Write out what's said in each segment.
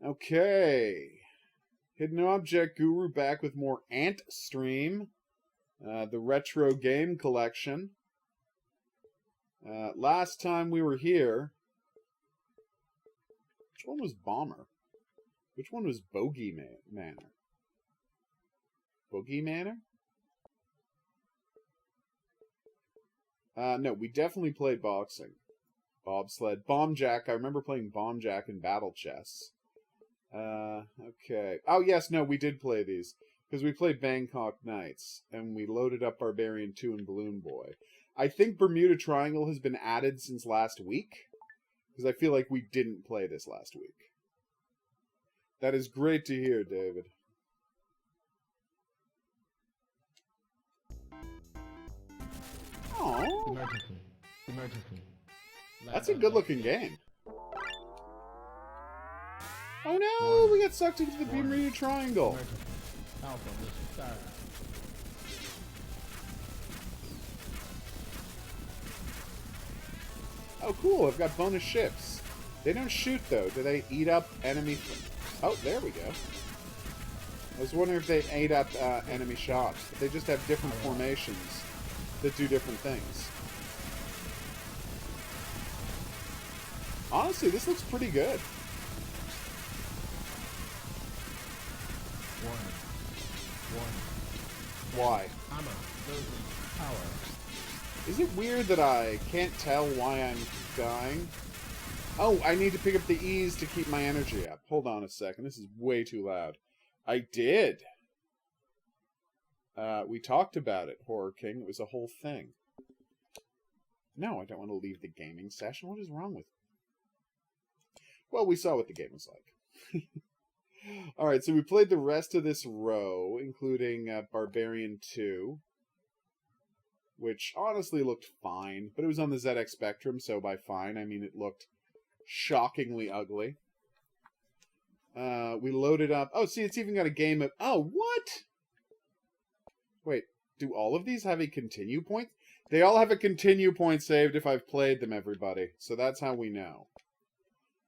Okay. Hidden Object Guru back with more Antstream. The retro game collection. Last time we were here... Which one was Bomber? Which one was Bogey Manor? Bogey Manor? No, we definitely played boxing. Bobsled. Bomb Jack. I remember playing Bomb Jack in Battle Chess. Okay. Oh, yes, no, we did play these. Because we played Bangkok Nights. And we loaded up Barbarian 2 and Balloon Boy. I think Bermuda Triangle has been added since last week. Because I feel like we didn't play this last week. That is great to hear, David. Oh, Emergency. that's a good-looking game. Oh no, we got sucked into the Bermuda Triangle. Alpha, mission started. Oh, cool, I've got bonus ships. They don't shoot, though. Do they eat up enemy... Oh, there we go. I was wondering if they ate up enemy shots. But they just have different formations that do different things. Honestly, this looks pretty good. Why? Armor, building, power. Is it weird that I can't tell why I'm dying? Oh, I need to pick up the E's to keep my energy up. Hold on a second. This is way too loud. I did. We talked about it, Horror King. It was a whole thing. No, I don't want to leave the gaming session. What is wrong with me? Well, we saw what the game was like. Alright, so we played the rest of this row, including Barbarian 2. Which honestly looked fine, but it was on the ZX Spectrum, so by fine, I mean it looked shockingly ugly. We loaded up... Oh, see, it's even got a game of... Oh, what? Wait, do all of these have a continue point? They all have a continue point saved if I've played them, everybody. So that's how we know.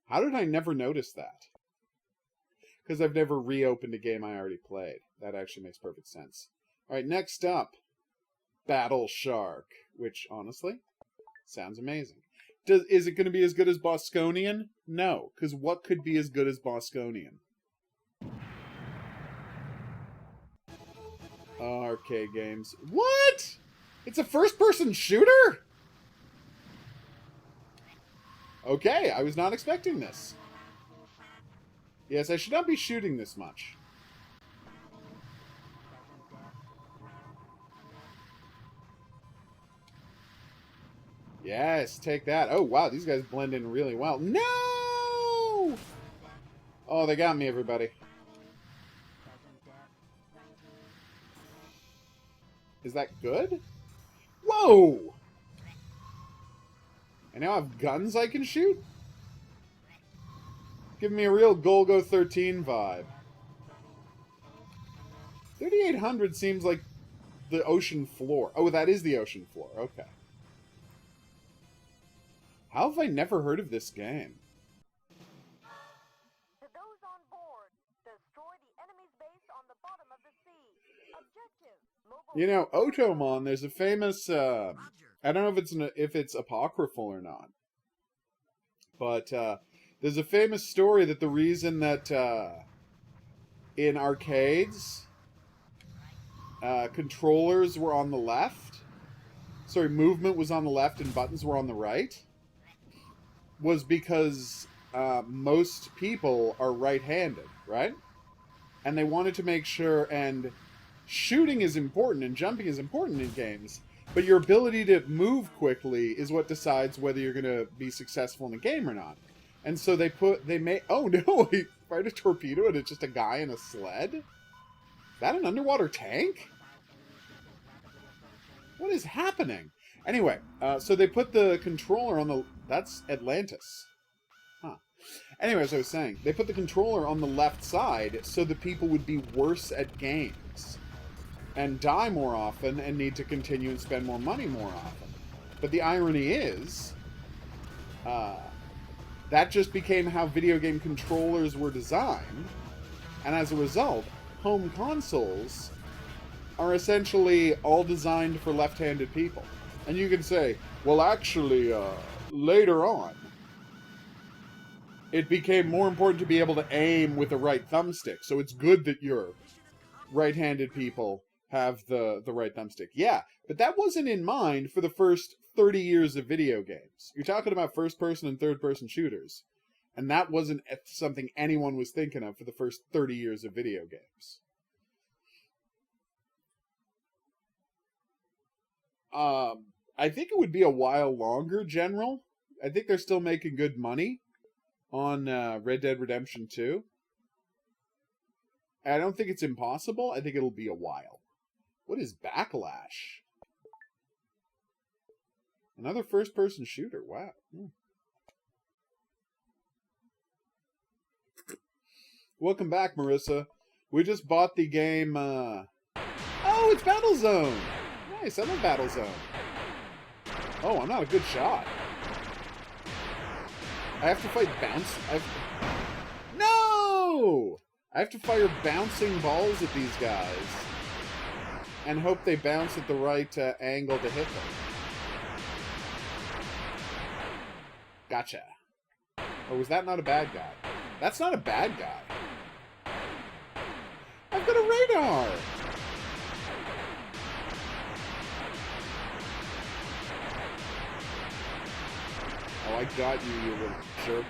How did I never notice that? Because I've never reopened a game I already played. That actually makes perfect sense. Alright, next up. Battle Shark. Which, honestly, sounds amazing. Is it going to be as good as Bosconian? No, because what could be as good as Bosconian? Arcade games. What? It's a first-person shooter? Okay, I was not expecting this. Yes, I should not be shooting this much. Yes, take that. Oh, wow, these guys blend in really well. No! Oh, they got me, everybody. Is that good? Whoa! I now have guns I can shoot? Give me a real Golgo 13 vibe. 3800 seems like the ocean floor. Oh, that is the ocean floor. Okay. How have I never heard of this game? To those on board, destroy the enemy's base on the bottom of the sea. Objective. You know, Otomon, there's a famous, I don't know if it's apocryphal or not, but there's a famous story that the reason that in arcades, controllers were on the left, sorry, movement was on the left and buttons were on the right, was because most people are right-handed, right? And they wanted to make sure, and shooting is important and jumping is important in games, but your ability to move quickly is what decides whether you're going to be successful in a game or not. And so they made, oh no, he fired a torpedo and it's just a guy in a sled? Is that an underwater tank? What is happening? Anyway, so they put the controller on the... That's Atlantis. Huh. Anyway, as I was saying, they put the controller on the left side so that people would be worse at games and die more often and need to continue and spend more money more often. But the irony is, That just became how video game controllers were designed, and as a result, home consoles are essentially all designed for left-handed people. And you can say, well, actually, later on, it became more important to be able to aim with a right thumbstick, so it's good that your right-handed people have the right thumbstick. Yeah, but that wasn't in mind for the first 30 years of video games. You're talking about first-person and third-person shooters, and that wasn't something anyone was thinking of for the first 30 years of video games. I think it would be a while longer, General. I think they're still making good money on Red Dead Redemption 2. I don't think it's impossible. I think it'll be a while. What is Backlash? Another first-person shooter. Wow. Welcome back, Marissa. We just bought the game, Oh, it's Battlezone! Nice, I love Battlezone. Oh, I'm not a good shot. I have to fight bounce... No! I have to fire bouncing balls at these guys. And hope they bounce at the right angle to hit them. Gotcha. Or was that not a bad guy? That's not a bad guy. I've got a radar! Oh, I got you, you little jerk.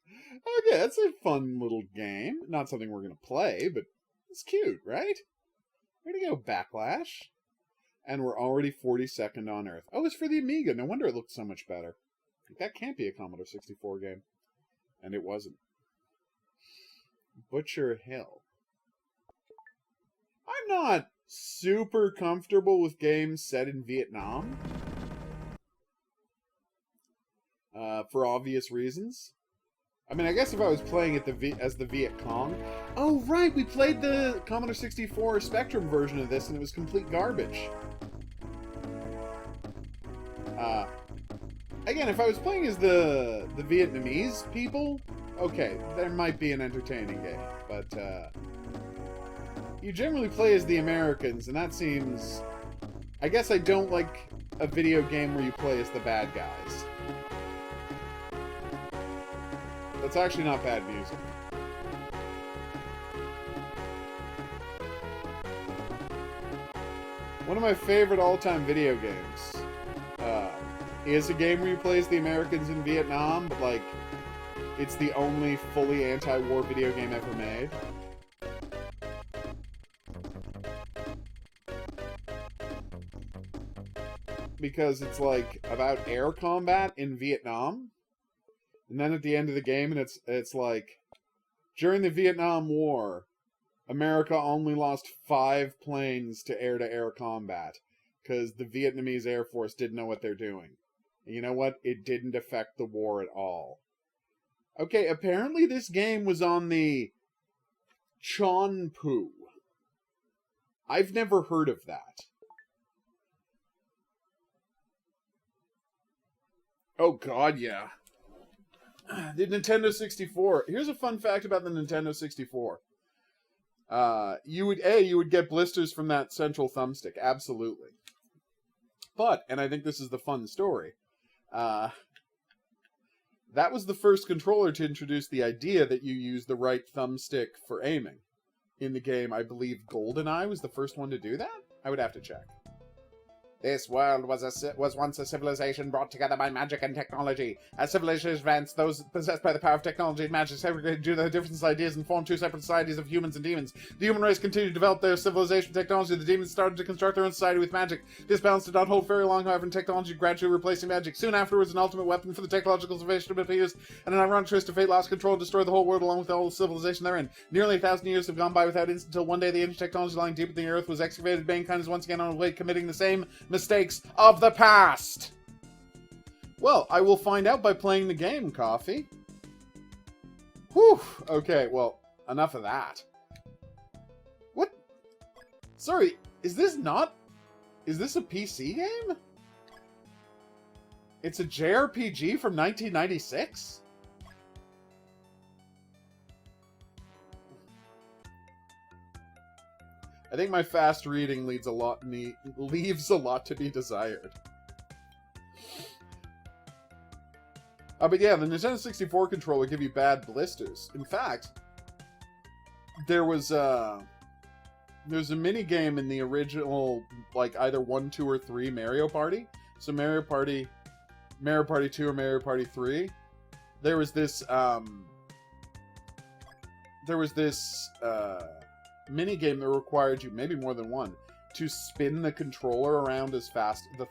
Okay, that's a fun little game. Not something we're going to play, but it's cute, right? Way to go, Backlash. And we're already 42nd on Earth. Oh, it's for the Amiga. No wonder it looked so much better. That can't be a Commodore 64 game. And it wasn't. Butcher Hill. I'm not super comfortable with games set in Vietnam. For obvious reasons. I mean, I guess if I was playing it as the Viet Cong... Oh, right! We played the Commodore 64 Spectrum version of this, and it was complete garbage. Again, if I was playing as the Vietnamese people, okay, there might be an entertaining game. But, you generally play as the Americans, and that seems... I guess I don't like a video game where you play as the bad guys. That's actually not bad music. One of my favorite all-time video games is a game where you play as the Americans in Vietnam, but, like, it's the only fully anti-war video game ever made. Because it's, like, about air combat in Vietnam. And then at the end of the game, and it's like, during the Vietnam War, America only lost 5 planes to air-to-air combat. Because the Vietnamese Air Force didn't know what they're doing. And you know what? It didn't affect the war at all. Okay, apparently this game was on the Chonpu. I've never heard of that. Oh god, yeah. The Nintendo 64. Here's a fun fact about the Nintendo 64. You would get blisters from that central thumbstick. Absolutely. But, and I think this is the fun story, that was the first controller to introduce the idea that you use the right thumbstick for aiming. In the game, I believe GoldenEye was the first one to do that? I would have to check. This world was once a civilization brought together by magic and technology. As civilization advanced, those possessed by the power of technology and magic segregated due to their different ideas and formed 2 separate societies of humans and demons. The human race continued to develop their civilization and technology. The demons started to construct their own society with magic. This balance did not hold very long, however, and technology gradually replacing magic. Soon afterwards, an ultimate weapon for the technological civilization was used, and an ironic twist of fate lost control and destroyed the whole world along with all the civilization therein. Nearly 1,000 years have gone by without incident until one day the ancient technology lying deep within the earth was excavated. Mankind is once again on its way, committing the same mistakes of the past. Well, I will find out by playing the game, Coffee. Whew. Okay, well, enough of that. What? Sorry, is this a PC game? It's a JRPG from 1996? I think my fast reading leaves a lot to be desired. But yeah, the Nintendo 64 controller give you bad blisters. In fact, there's a mini game in the original, like either 1, 2, or 3 Mario Party. So Mario Party 2 or Mario Party 3. There was this mini game that required you, maybe more than one, to spin the controller around the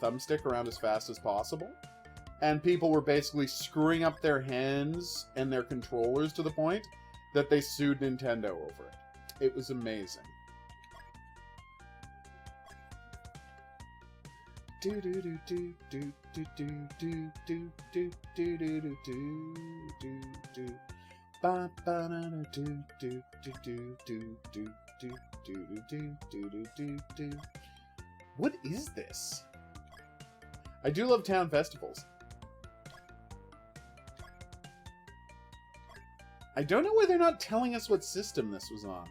thumbstick around as fast as possible. And people were basically screwing up their hands and their controllers to the point that they sued Nintendo over it. It was amazing. Do do do do do do do do do do do do do do do. Ba ba na na do do do do do do do do do do do do. What is this? I do love town festivals. I don't know why they're not telling us what system this was on.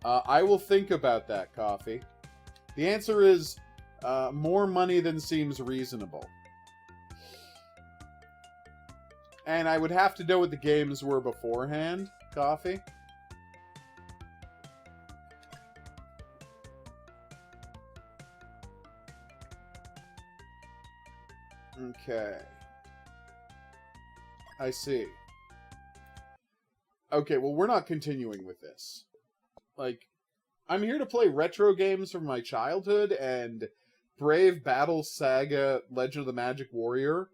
I will think about that, Coffee. The answer is more money than seems reasonable. And I would have to know what the games were beforehand, Coffee. Okay. I see. Okay, well, we're not continuing with this. Like, I'm here to play retro games from my childhood, and Brave Battle Saga Legend of the Magic Warrior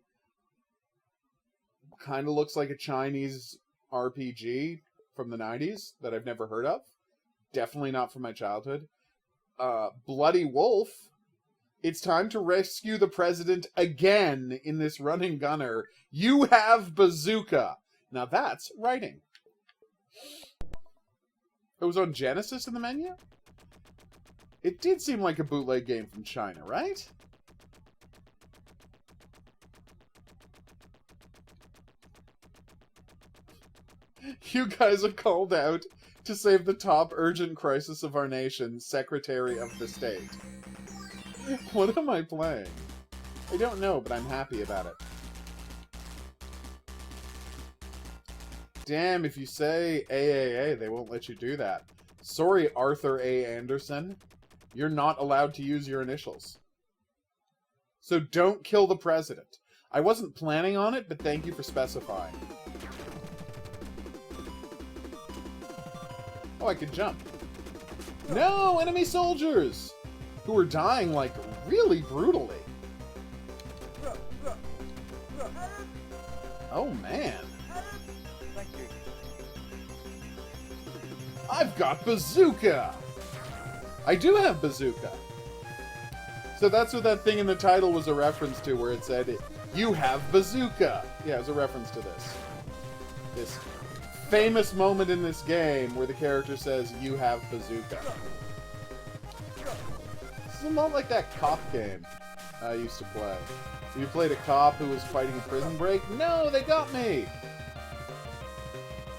kind of looks like a Chinese RPG from the 90s that I've never heard of. Definitely not from my childhood. Bloody Wolf. It's time to rescue the president again in this run and gunner. You have Bazooka. Now that's writing. It was on Genesis in the menu? It did seem like a bootleg game from China, right? You guys are called out to save the top urgent crisis of our nation, Secretary of the State. What am I playing? I don't know, but I'm happy about it. Damn, if you say AAA, they won't let you do that. Sorry, Arthur A. Anderson. You're not allowed to use your initials. So don't kill the president. I wasn't planning on it, but thank you for specifying. Oh, I could jump. No, enemy soldiers! Who are dying, like, really brutally. Oh, man. I've got Bazooka! I do have Bazooka. So that's what that thing in the title was a reference to, where it said, you have Bazooka! Yeah, it was a reference to this famous moment in this game where the character says, you have Bazooka. This is a lot like that cop game I used to play. You played a cop who was fighting a prison break? No, they got me!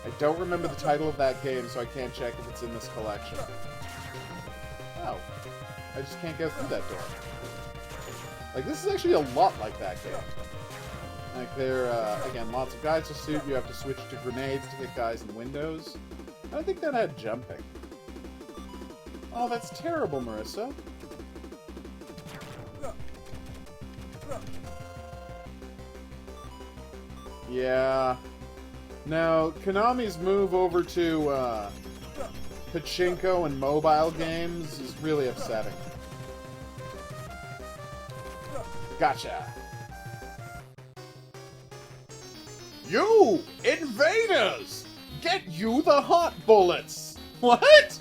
I don't remember the title of that game, so I can't check if it's in this collection. Oh. I just can't go through that door. Like, this is actually a lot like that game. Like, there, again, lots of guys to shoot. You have to switch to grenades to hit guys in windows. I don't think that had jumping. Oh, that's terrible, Marissa. Yeah. Now, Konami's move over to, pachinko and mobile games is really upsetting. Gotcha. You invaders! Get you the hot bullets! What?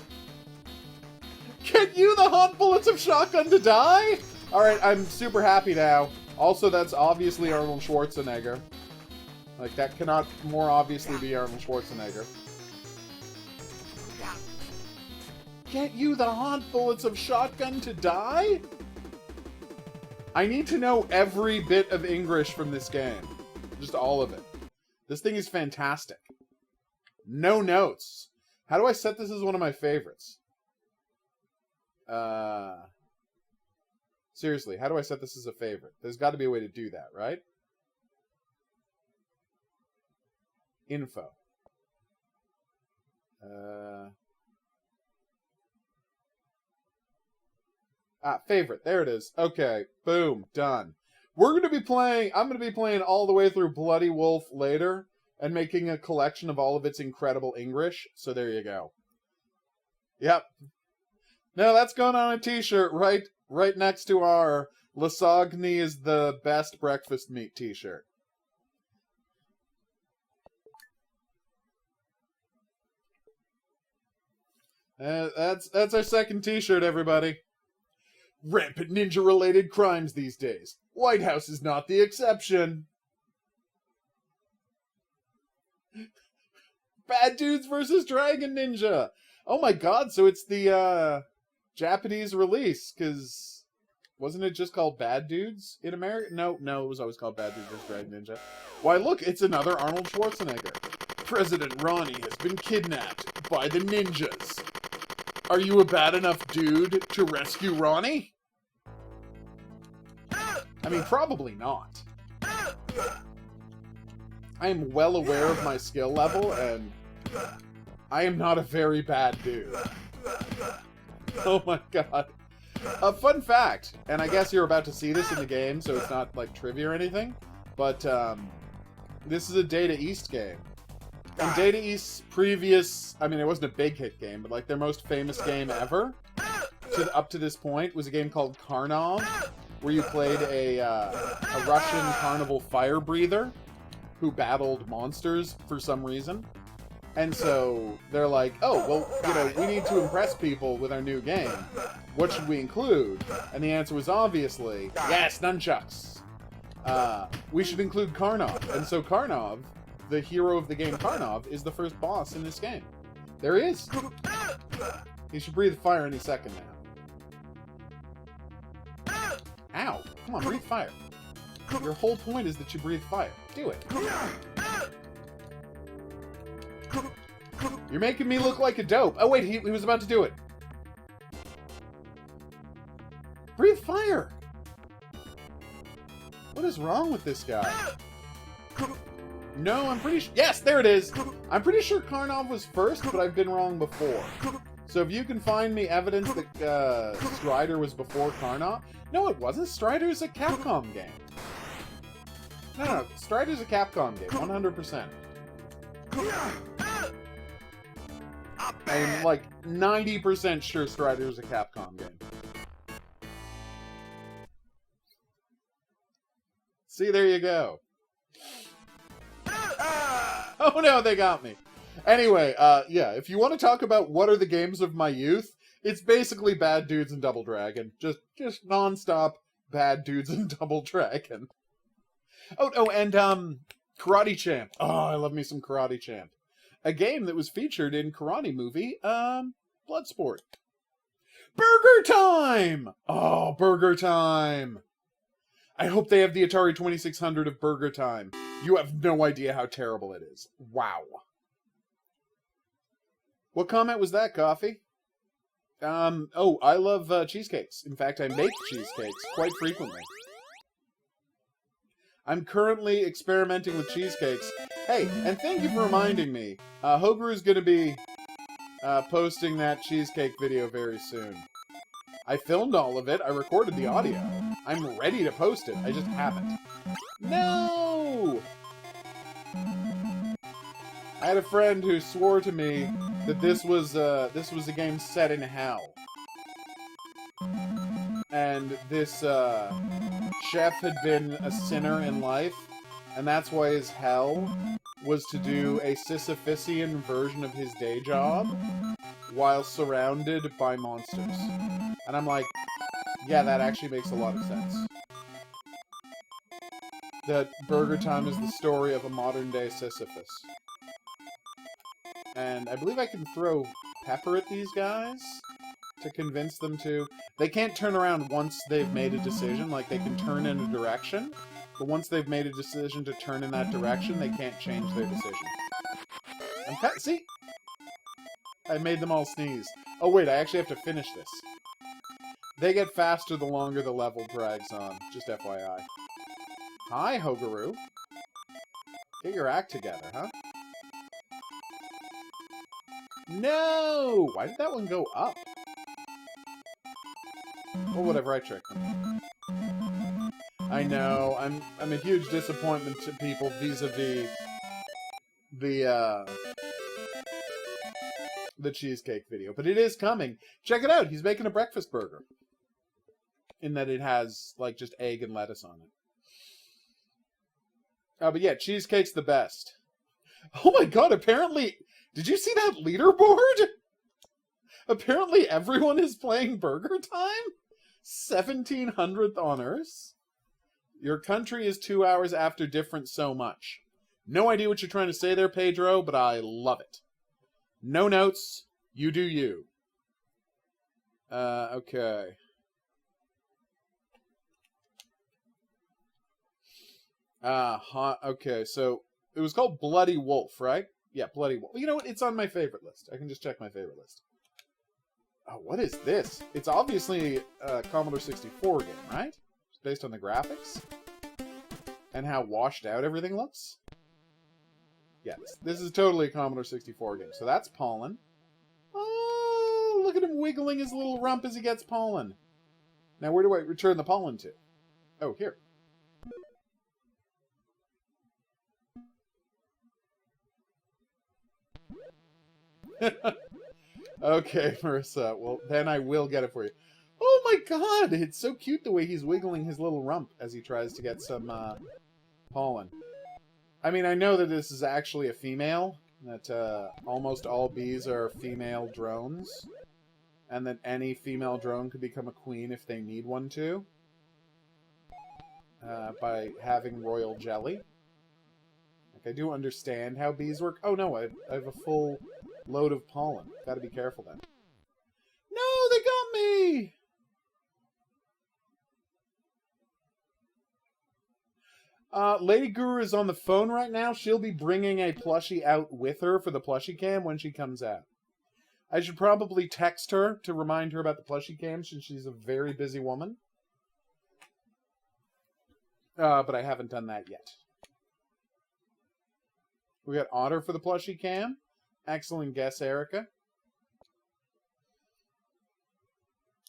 Get you the hot bullets of Shotgun to Die? Alright, I'm super happy now. Also, that's obviously Arnold Schwarzenegger. Like, that cannot more obviously be Arnold Schwarzenegger. Get you the hot bullets of Shotgun to Die? I need to know every bit of English from this game. Just all of it. This thing is fantastic. No notes. How do I set this as one of my favorites? Seriously, how do I set this as a favorite? There's got to be a way to do that, right? Info. Favorite. There it is. Okay. Boom. Done. We're going to be playing... I'm going to be playing all the way through Bloody Wolf later and making a collection of all of its incredible English. So there you go. Yep. No, that's going on a t-shirt right next to our Lasagne is the best breakfast meat t-shirt. That's our second t-shirt, everybody. Rampant ninja-related crimes these days. White House is not the exception. Bad Dudes versus Dragon Ninja. Oh my god, so it's the Japanese release, because wasn't it just called Bad Dudes in America? No, it was always called Bad Dudes vs. Dragon Ninja. Why, look, it's another Arnold Schwarzenegger. President Ronnie has been kidnapped by the ninjas. Are you a bad enough dude to rescue Ronnie? I mean, probably not. I am well aware of my skill level, and I am not a very bad dude. Oh my god. A fun fact, and I guess you're about to see this in the game, so it's not like trivia or anything, but this is a Data East game. And Data East's previous, I mean, it wasn't a big hit game, but like their most famous game ever, up to this point, was a game called Karnov, where you played a Russian carnival fire breather who battled monsters for some reason. And so they're like, oh, well, you know, we need to impress people with our new game. What should we include? And the answer was obviously, yes, nunchucks. We should include Karnov. And so Karnov, the hero of the game Karnov, is the first boss in this game. There he is. He should breathe fire any second now. Ow. Come on, breathe fire. Your whole point is that you breathe fire. Do it. You're making me look like a dope. Oh, wait, he was about to do it. Breathe fire. What is wrong with this guy? No, I'm pretty sure... Yes, there it is. I'm pretty sure Karnov was first, but I've been wrong before. So if you can find me evidence that Strider was before Karnov... No, it wasn't. Strider's a Capcom game. No, Strider's a Capcom game, 100%. I'm like 90% sure Strider's a Capcom game. See, there you go. Oh no, they got me. Anyway, yeah, if you want to talk about what are the games of my youth, it's basically Bad Dudes and Double Dragon. Just non-stop Bad Dudes and Double Dragon. Oh, and Karate Champ. Oh, I love me some Karate Champ. A game that was featured in Karate movie, Bloodsport. Burger Time! Oh, Burger Time! I hope they have the Atari 2600 of Burger Time. You have no idea how terrible it is. Wow. What comment was that, Coffee? Oh, I love cheesecakes. In fact, I make cheesecakes quite frequently. I'm currently experimenting with cheesecakes. Hey, and thank you for reminding me. HOGuru's gonna be posting that cheesecake video very soon. I filmed all of it. I recorded the audio. I'm ready to post it. I just haven't. No! I had a friend who swore to me that this was a game set in hell. And this chef had been a sinner in life, and that's why his hell was to do a Sisyphusian version of his day job while surrounded by monsters. And I'm like, yeah, that actually makes a lot of sense. That Burger Time is the story of a modern-day Sisyphus. And I believe I can throw pepper at these guys to convince them to... They can't turn around once they've made a decision. Like, they can turn in a direction, but once they've made a decision to turn in that direction, they can't change their decision. See? I made them all sneeze. Oh wait, I actually have to finish this. They get faster the longer the level drags on. Just FYI. Hi, HOGuru. Get your act together, huh? No! Why did that one go up? Well, whatever, I tricked them. I know, I'm a huge disappointment to people vis-a-vis the cheesecake video. But it is coming. Check it out, he's making a breakfast burger. In that it has, like, just egg and lettuce on it. But yeah, cheesecake's the best. Oh my god, apparently... Did you see that leaderboard? Apparently everyone is playing Burger Time? 1700th on Earth? Your country is 2 hours after difference so much. No idea what you're trying to say there, Pedro, but I love it. No notes. You do you. Okay. Okay, so it was called Bloody Wolf, right? Yeah, Bloody Wolf. You know what? It's on my favorite list. I can just check my favorite list. Oh, what is this? It's obviously a Commodore 64 game, right? It's based on the graphics. And how washed out everything looks. Yes, this is totally a Commodore 64 game. So that's pollen. Oh, look at him wiggling his little rump as he gets pollen. Now, where do I return the pollen to? Oh, here. Okay, Marissa. Well, then I will get it for you. Oh my god! It's so cute the way he's wiggling his little rump as he tries to get some pollen. I mean, I know that this is actually a female. That almost all bees are female drones. And that any female drone could become a queen if they need one to. By having royal jelly. Like, I do understand how bees work. Oh no, I have a full load of pollen. Gotta be careful then. No, they got me! Lady Guru is on the phone right now. She'll be bringing a plushie out with her for the plushie cam when she comes out. I should probably text her to remind her about the plushie cam since she's a very busy woman. But I haven't done that yet. We got Otter for the plushie cam. Excellent guess, Erica.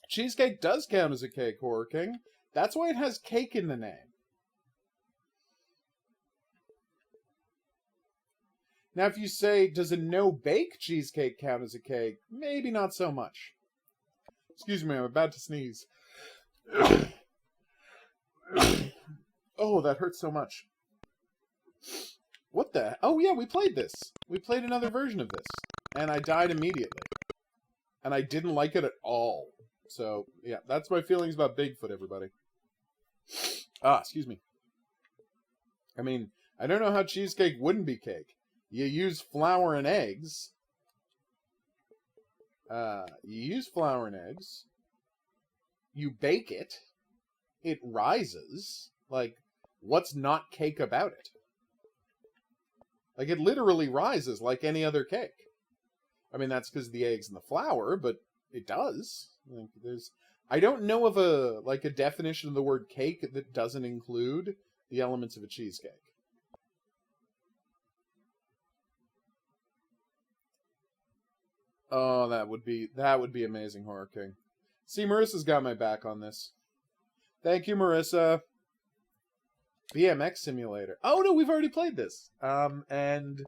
Cheesecake does count as a cake, Horror King. That's why it has cake in the name. Now, if you say, does a no-bake cheesecake count as a cake? Maybe not so much. Excuse me, I'm about to sneeze. Oh, that hurts so much. What the... Oh, yeah, we played this. We played another version of this. And I died immediately. And I didn't like it at all. So, yeah, that's my feelings about Bigfoot, everybody. Excuse me. I mean, I don't know how cheesecake wouldn't be cake. You use flour and eggs. You bake it. It rises. Like, what's not cake about it? Like, it literally rises like any other cake. I mean, that's because of the eggs and the flour, but it does. Like, I don't know of a definition of the word cake that doesn't include the elements of a cheesecake. Oh, that would be amazing, Horror King. See, Marissa's got my back on this. Thank you, Marissa. BMX Simulator. Oh no, we've already played this. The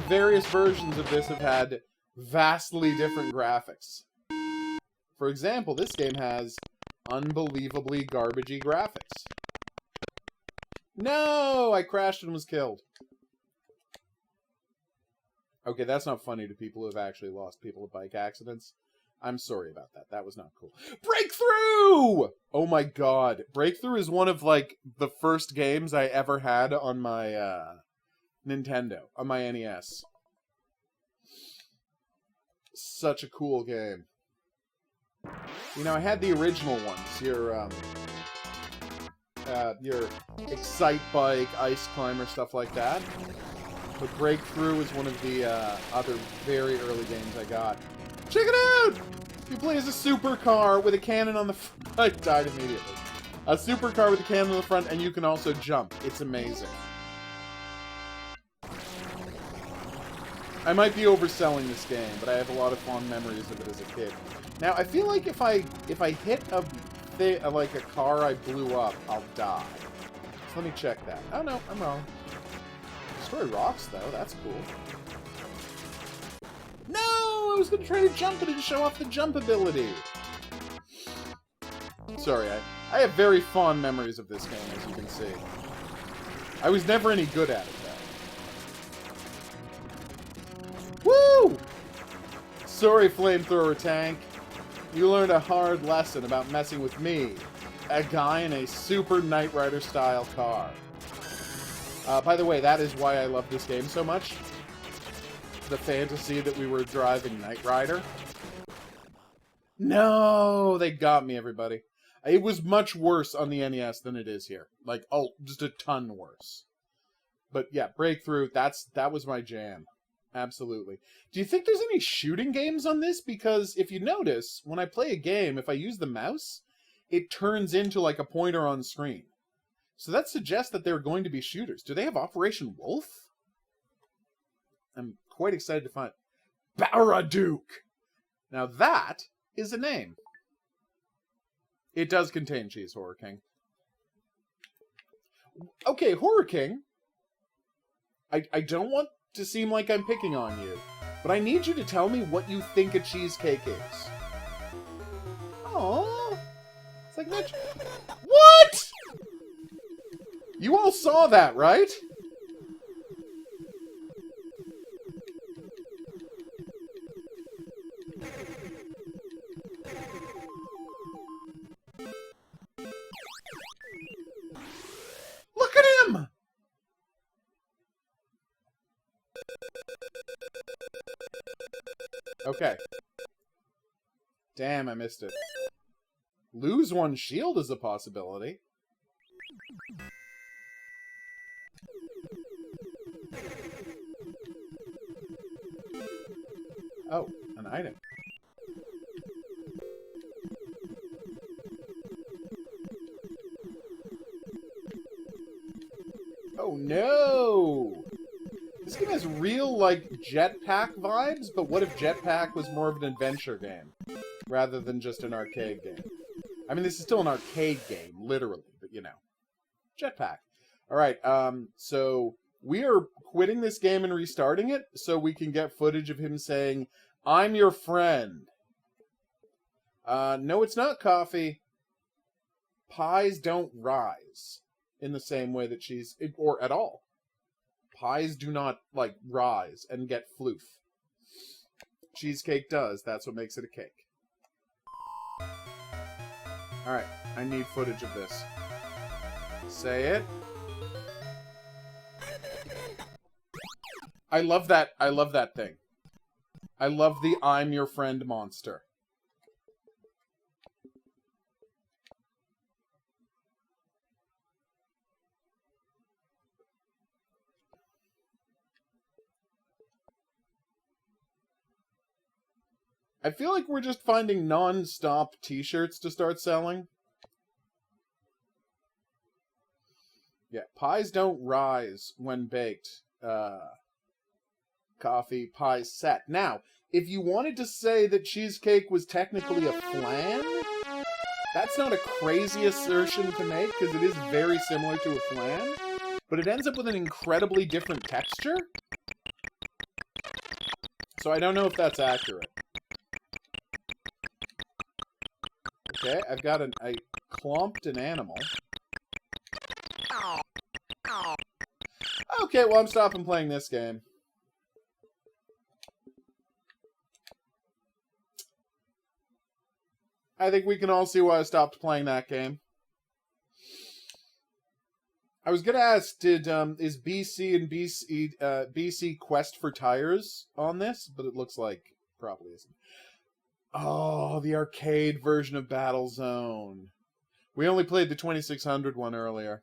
various versions of this have had vastly different graphics. For example, this game has unbelievably garbagey graphics. No! I crashed and was killed. Okay, that's not funny to people who have actually lost people to bike accidents. I'm sorry about that. That was not cool. Breakthrough! Oh my god. Breakthrough is one of, like, the first games I ever had on my, Nintendo. On my NES. Such a cool game. You know, I had the original ones. Your Excite Bike, Ice Climber, stuff like that. But Breakthrough is one of the other very early games I got. Check it out! You play as a supercar with a cannon on the front. I died immediately. A supercar with a cannon on the front, and you can also jump. It's amazing. I might be overselling this game, but I have a lot of fond memories of it as a kid. Now, I feel like if I hit like a car I blew up, I'll die. So let me check that. Oh no, I'm wrong. Destroy rocks though, that's cool. No! I was gonna try to jump it and show off the jump ability. Sorry, I have very fond memories of this game, as you can see. I was never any good at it, though. Woo! Sorry, flamethrower tank. You learned a hard lesson about messing with me, a guy in a super Knight Rider style car. By the way, that is why I love this game so much. The fantasy that we were driving Knight Rider. No, they got me, everybody. It was much worse on the NES than it is here. Like, oh, just a ton worse. But yeah, Breakthrough, that was my jam. Absolutely. Do you think there's any shooting games on this? Because if you notice, when I play a game, if I use the mouse, it turns into like a pointer on screen. So that suggests that there are going to be shooters. Do they have Operation Wolf? I'm quite excited to find Barra Duke. Now that is a name. It does contain cheese, Horror King. Okay, Horror King. I don't want to seem like I'm picking on you, but I need you to tell me what you think a cheesecake is. Aww. It's like much. What? You all saw that, right? Look at him! Okay. Damn, I missed it. Lose one shield is a possibility. Oh, an item. Oh no! This game has real, like, Jetpack vibes, but what if Jetpack was more of an adventure game, rather than just an arcade game? I mean, this is still an arcade game, literally, but you know. Jetpack. Alright, so we are quitting this game and restarting it, so we can get footage of him saying, "I'm your friend." No, it's not coffee. Pies don't rise in the same way that cheese, or at all. Pies do not, like, rise and get floof. Cheesecake does. That's what makes it a cake. Alright, I need footage of this. Say it. I love that thing. I love the "I'm your friend" monster. I feel like we're just finding non-stop t-shirts to start selling. Yeah, pies don't rise when baked. Coffee, pies set. Now, if you wanted to say that cheesecake was technically a flan, that's not a crazy assertion to make, because it is very similar to a flan, but it ends up with an incredibly different texture. So I don't know if that's accurate. Okay, I clomped an animal. Okay, well, I'm stopping playing this game. I think we can all see why I stopped playing that game. I was gonna ask, is BC and BC Quest for Tires on this? But it looks like probably isn't. Oh, the arcade version of Battlezone. We only played the 2600 one earlier.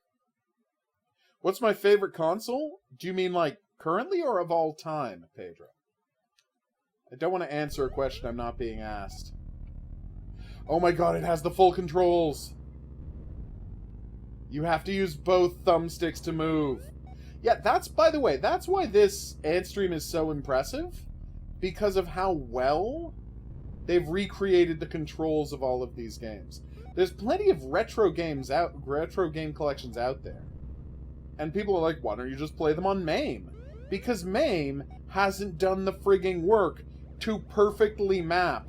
What's my favorite console? Do you mean, like, Currently or of all time, Pedro? I don't want to answer a question I'm not being asked. Oh my god, it has the full controls! You have to use both thumbsticks to move. Yeah, that's, by the way, that's why this Antstream is so impressive. Because of how well they've recreated the controls of all of these games. There's plenty of retro game collections out there. And people are like, why don't you just play them on MAME? Because MAME hasn't done the frigging work to perfectly map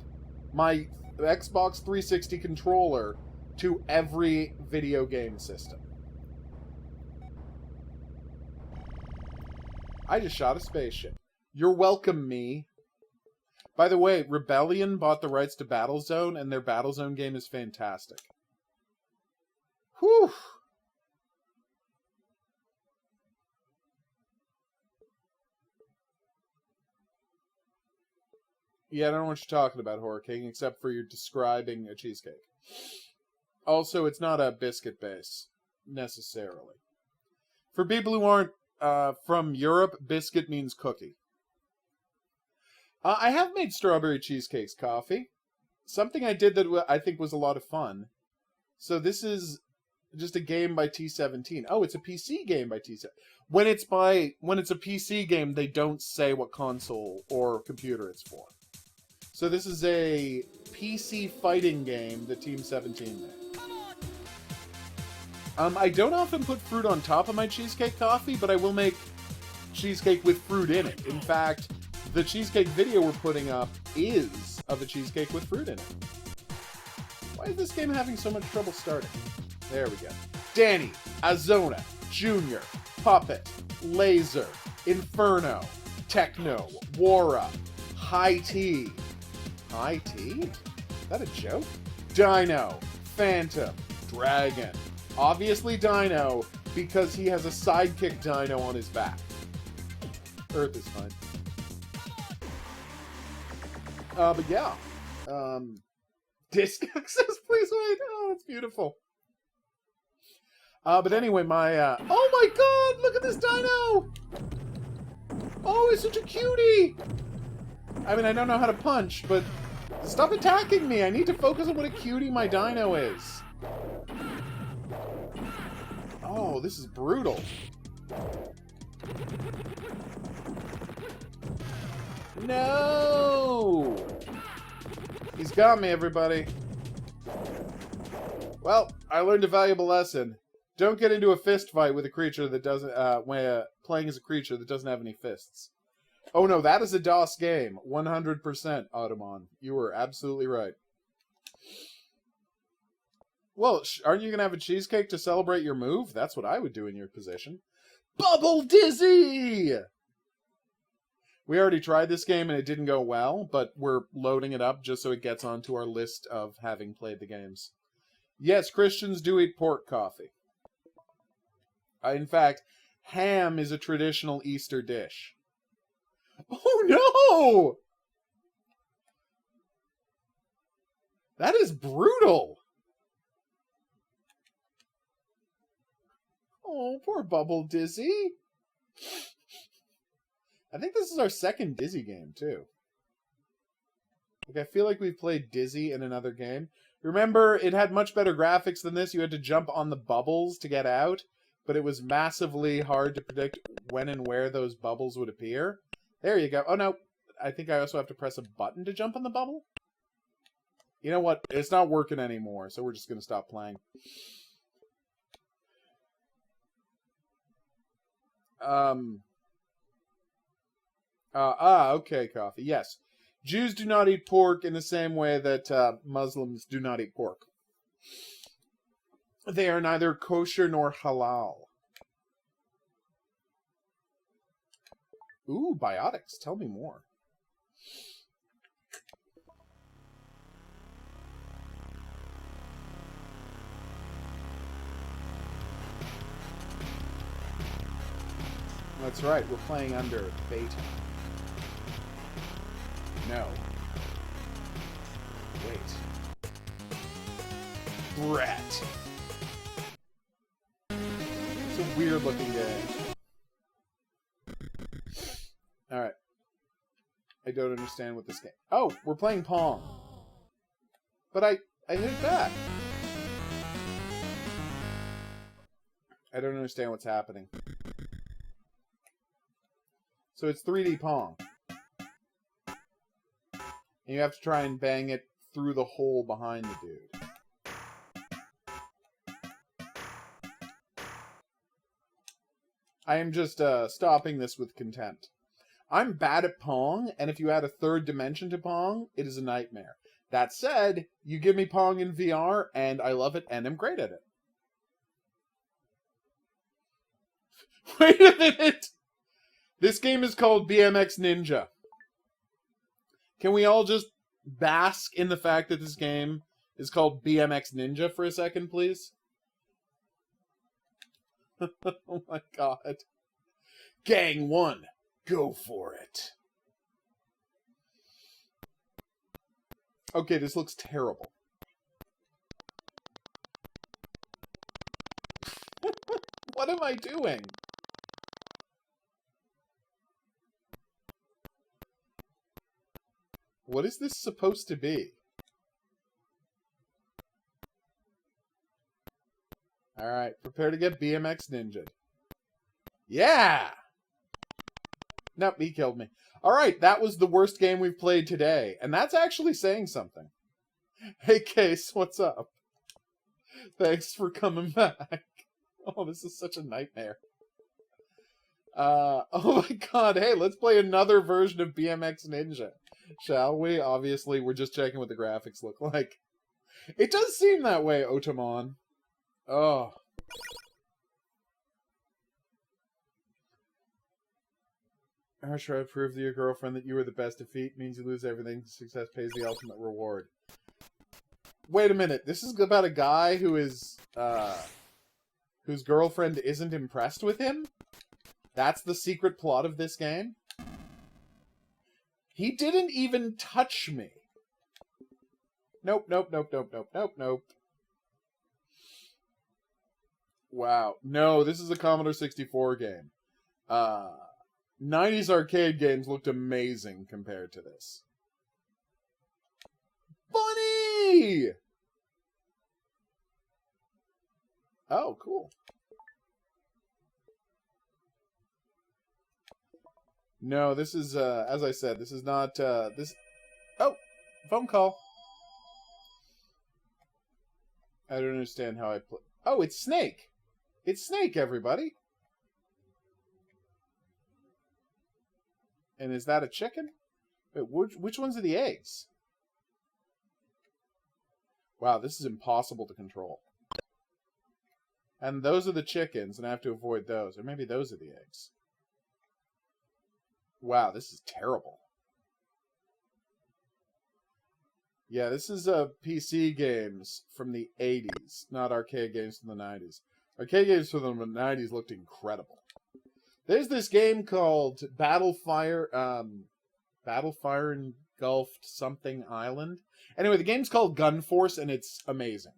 my Xbox 360 controller to every video game system. I just shot a spaceship. You're welcome, me. By the way, Rebellion bought the rights to Battlezone, and their Battlezone game is fantastic. Whew! Yeah, I don't know what you're talking about, Horror King, except for you're describing a cheesecake. Also, it's not a biscuit base, necessarily. For people who aren't from Europe, biscuit means cookie. I have made strawberry cheesecakes coffee. Something I did that I think was a lot of fun. So this is just a game by T17. Oh, it's a PC game by T17. When it's a PC game, they don't say what console or computer it's for. So this is a PC fighting game that Team 17 made. I don't often put fruit on top of my cheesecake coffee, but I will make cheesecake with fruit in it. In fact, the cheesecake video we're putting up is of a cheesecake with fruit in it. Why is this game having so much trouble starting? There we go. Danny, Azona, Junior, Puppet, Laser, Inferno, Techno, Wara, High T. High T? Is that a joke? Dino, Phantom, Dragon. Obviously Dino, because he has a sidekick Dino on his back. Earth is fine. But yeah. Disc access, please wait. Oh, it's beautiful. But anyway, my, oh my god, look at this dino! Oh, it's such a cutie! I mean, I don't know how to punch, but stop attacking me! I need to focus on what a cutie my dino is. Oh, this is brutal. No! He's got me, everybody. Well, I learned a valuable lesson. Don't get into a fist fight with a creature that doesn't, playing as a creature that doesn't have any fists. Oh no, that is a DOS game. 100%, Otomon. You were absolutely right. Well, aren't you going to have a cheesecake to celebrate your move? That's what I would do in your position. Bubble Dizzy! We already tried this game and it didn't go well, but we're loading it up just so it gets onto our list of having played the games. Yes, Christians do eat pork coffee. In fact, ham is a traditional Easter dish. Oh no! That is brutal! Oh, poor Bubble Dizzy. I think this is our second Dizzy game, too. Like, I feel like we've played Dizzy in another game. Remember, it had much better graphics than this. You had to jump on the bubbles to get out, but it was massively hard to predict when and where those bubbles would appear. There you go. Oh, no. I think I also have to press a button to jump on the bubble. You know what? It's not working anymore, so we're just going to stop playing. Okay, Coffee. Yes. Jews do not eat pork in the same way that Muslims do not eat pork. They are neither kosher nor halal. Ooh, biotics. Tell me more. That's right, we're playing under beta. No. Wait. Brett. It's a weird looking game. Alright. I don't understand what this game... Oh, we're playing Pong. But I hit it back. I don't understand what's happening. So it's 3D Pong. And you have to try and bang it through the hole behind the dude. I am just stopping this with contempt. I'm bad at Pong, and if you add a third dimension to Pong, it is a nightmare. That said, you give me Pong in VR, and I love it, and I'm great at it. Wait a minute! This game is called BMX Ninja. Can we all just bask in the fact that this game is called BMX Ninja for a second, please? Oh my god. Gang 1, go for it. Okay, this looks terrible. What am I doing? What is this supposed to be? Alright, prepare to get BMX Ninja. Yeah! Nope, he killed me. Alright, that was the worst game we've played today. And that's actually saying something. Hey, Case, what's up? Thanks for coming back. Oh, this is such a nightmare. Oh my god, hey, let's play another version of BMX Ninja. Shall we? Obviously, we're just checking what the graphics look like. It does seem that way, Otomon. Oh. How should I prove to your girlfriend that you were the best? Defeat means you lose everything. Success pays the ultimate reward. Wait a minute. This is about a guy who is, whose girlfriend isn't impressed with him? That's the secret plot of this game? He didn't even touch me. Nope, nope, nope, nope, nope, nope, nope. Wow. No, this is a Commodore 64 game. 90s arcade games looked amazing compared to this. Bunny! Oh, cool. No, this is, as I said, this is not, this... Oh! Phone call. I don't understand how I play... Oh, it's Snake! It's Snake, everybody! And is that a chicken? Wait, which ones are the eggs? Wow, this is impossible to control. And those are the chickens, and I have to avoid those. Or maybe those are the eggs. Wow, this is terrible. Yeah, this is PC games from the 80s, not arcade games from the 90s. Arcade games from the 90s looked incredible. There's this game called Battlefire Engulfed Something Island. Anyway, the game's called Gun Force, and it's amazing.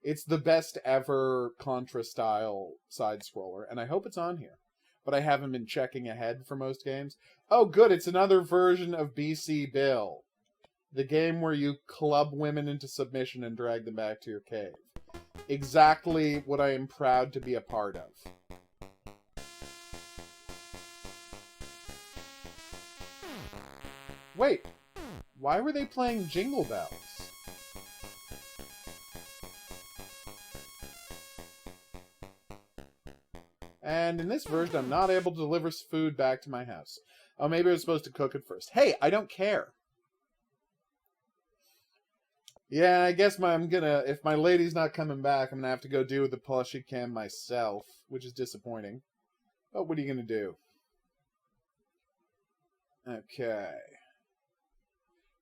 It's the best ever Contra-style side-scroller, and I hope it's on here. But I haven't been checking ahead for most games. Oh, good, it's another version of BC Bill. The game where you club women into submission and drag them back to your cave. Exactly what I am proud to be a part of. Wait, why were they playing Jingle Bells? And in this version, I'm not able to deliver food back to my house. Oh, maybe I was supposed to cook it first. Hey, I don't care. Yeah, I guess if my lady's not coming back, I'm gonna have to go deal with the plushie cam myself, which is disappointing. But what are you gonna do? Okay.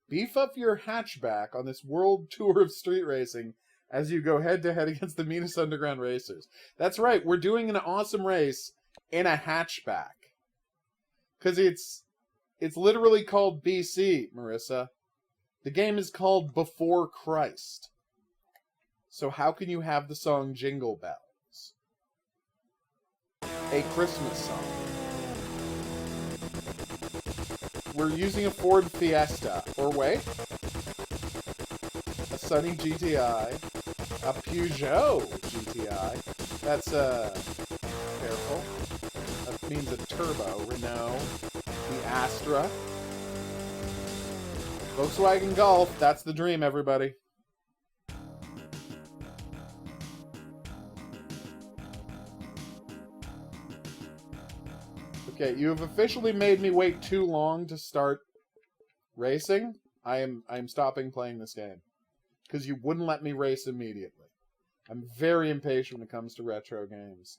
Beef up your hatchback on this world tour of street racing as you go head-to-head against the meanest underground racers. That's right, we're doing an awesome race in a hatchback. Because it's literally called BC, Marissa. The game is called Before Christ. So how can you have the song Jingle Bells? A Christmas song. we're using a Ford Fiesta. Or wait. A Sunny GTI. A Peugeot GTI. That's, careful. That means a turbo. Renault. The Astra. Volkswagen Golf. That's the dream, everybody. Okay, you have officially made me wait too long to start racing. I'm stopping playing this game. Because you wouldn't let me race immediately. I'm very impatient when it comes to retro games.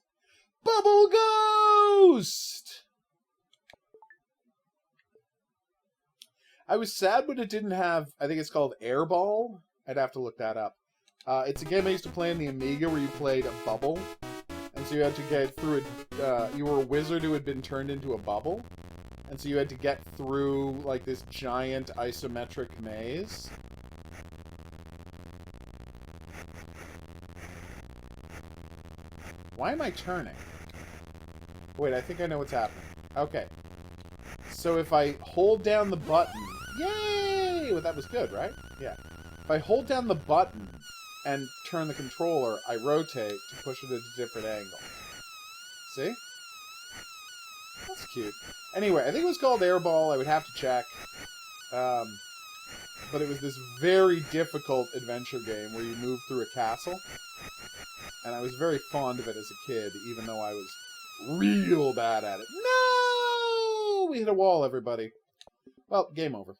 Bubble Ghost! I was sad when it didn't have, I think it's called Airball. I'd have to look that up. It's a game I used to play on the Amiga where you played a bubble. And so you had to get through it. You were a wizard who had been turned into a bubble. And so you had to get through, like, this giant isometric maze. Why am I turning? Wait, I think I know what's happening. Okay. So if I hold down the button... Yay! Well, that was good, right? Yeah. If I hold down the button and turn the controller, I rotate to push it at a different angle. See? That's cute. Anyway, I think it was called Airball. I would have to check. But it was this very difficult adventure game where you move through a castle. And I was very fond of it as a kid, even though I was real bad at it. No! We hit a wall, everybody. Well, game over.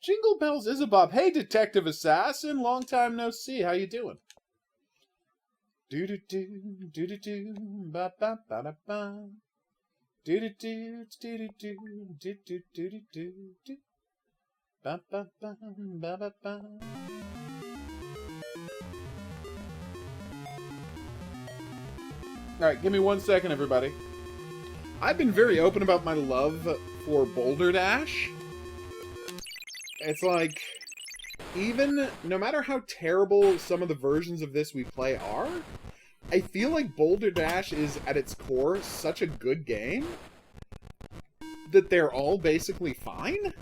Jingle Bells is a bob. Hey, Detective Assassin. Long time no see. How you doing? Do-do-do, do-do-do, ba-ba-ba-da-ba. Do-do-do, do-do-do, do-do-do-do-do. Ba-ba-ba-ba-ba-ba. Alright, give me 1 second, everybody. I've been very open about my love for Boulder Dash. It's like, even, no matter how terrible some of the versions of this we play are, I feel like Boulder Dash is, at its core, such a good game that they're all basically fine.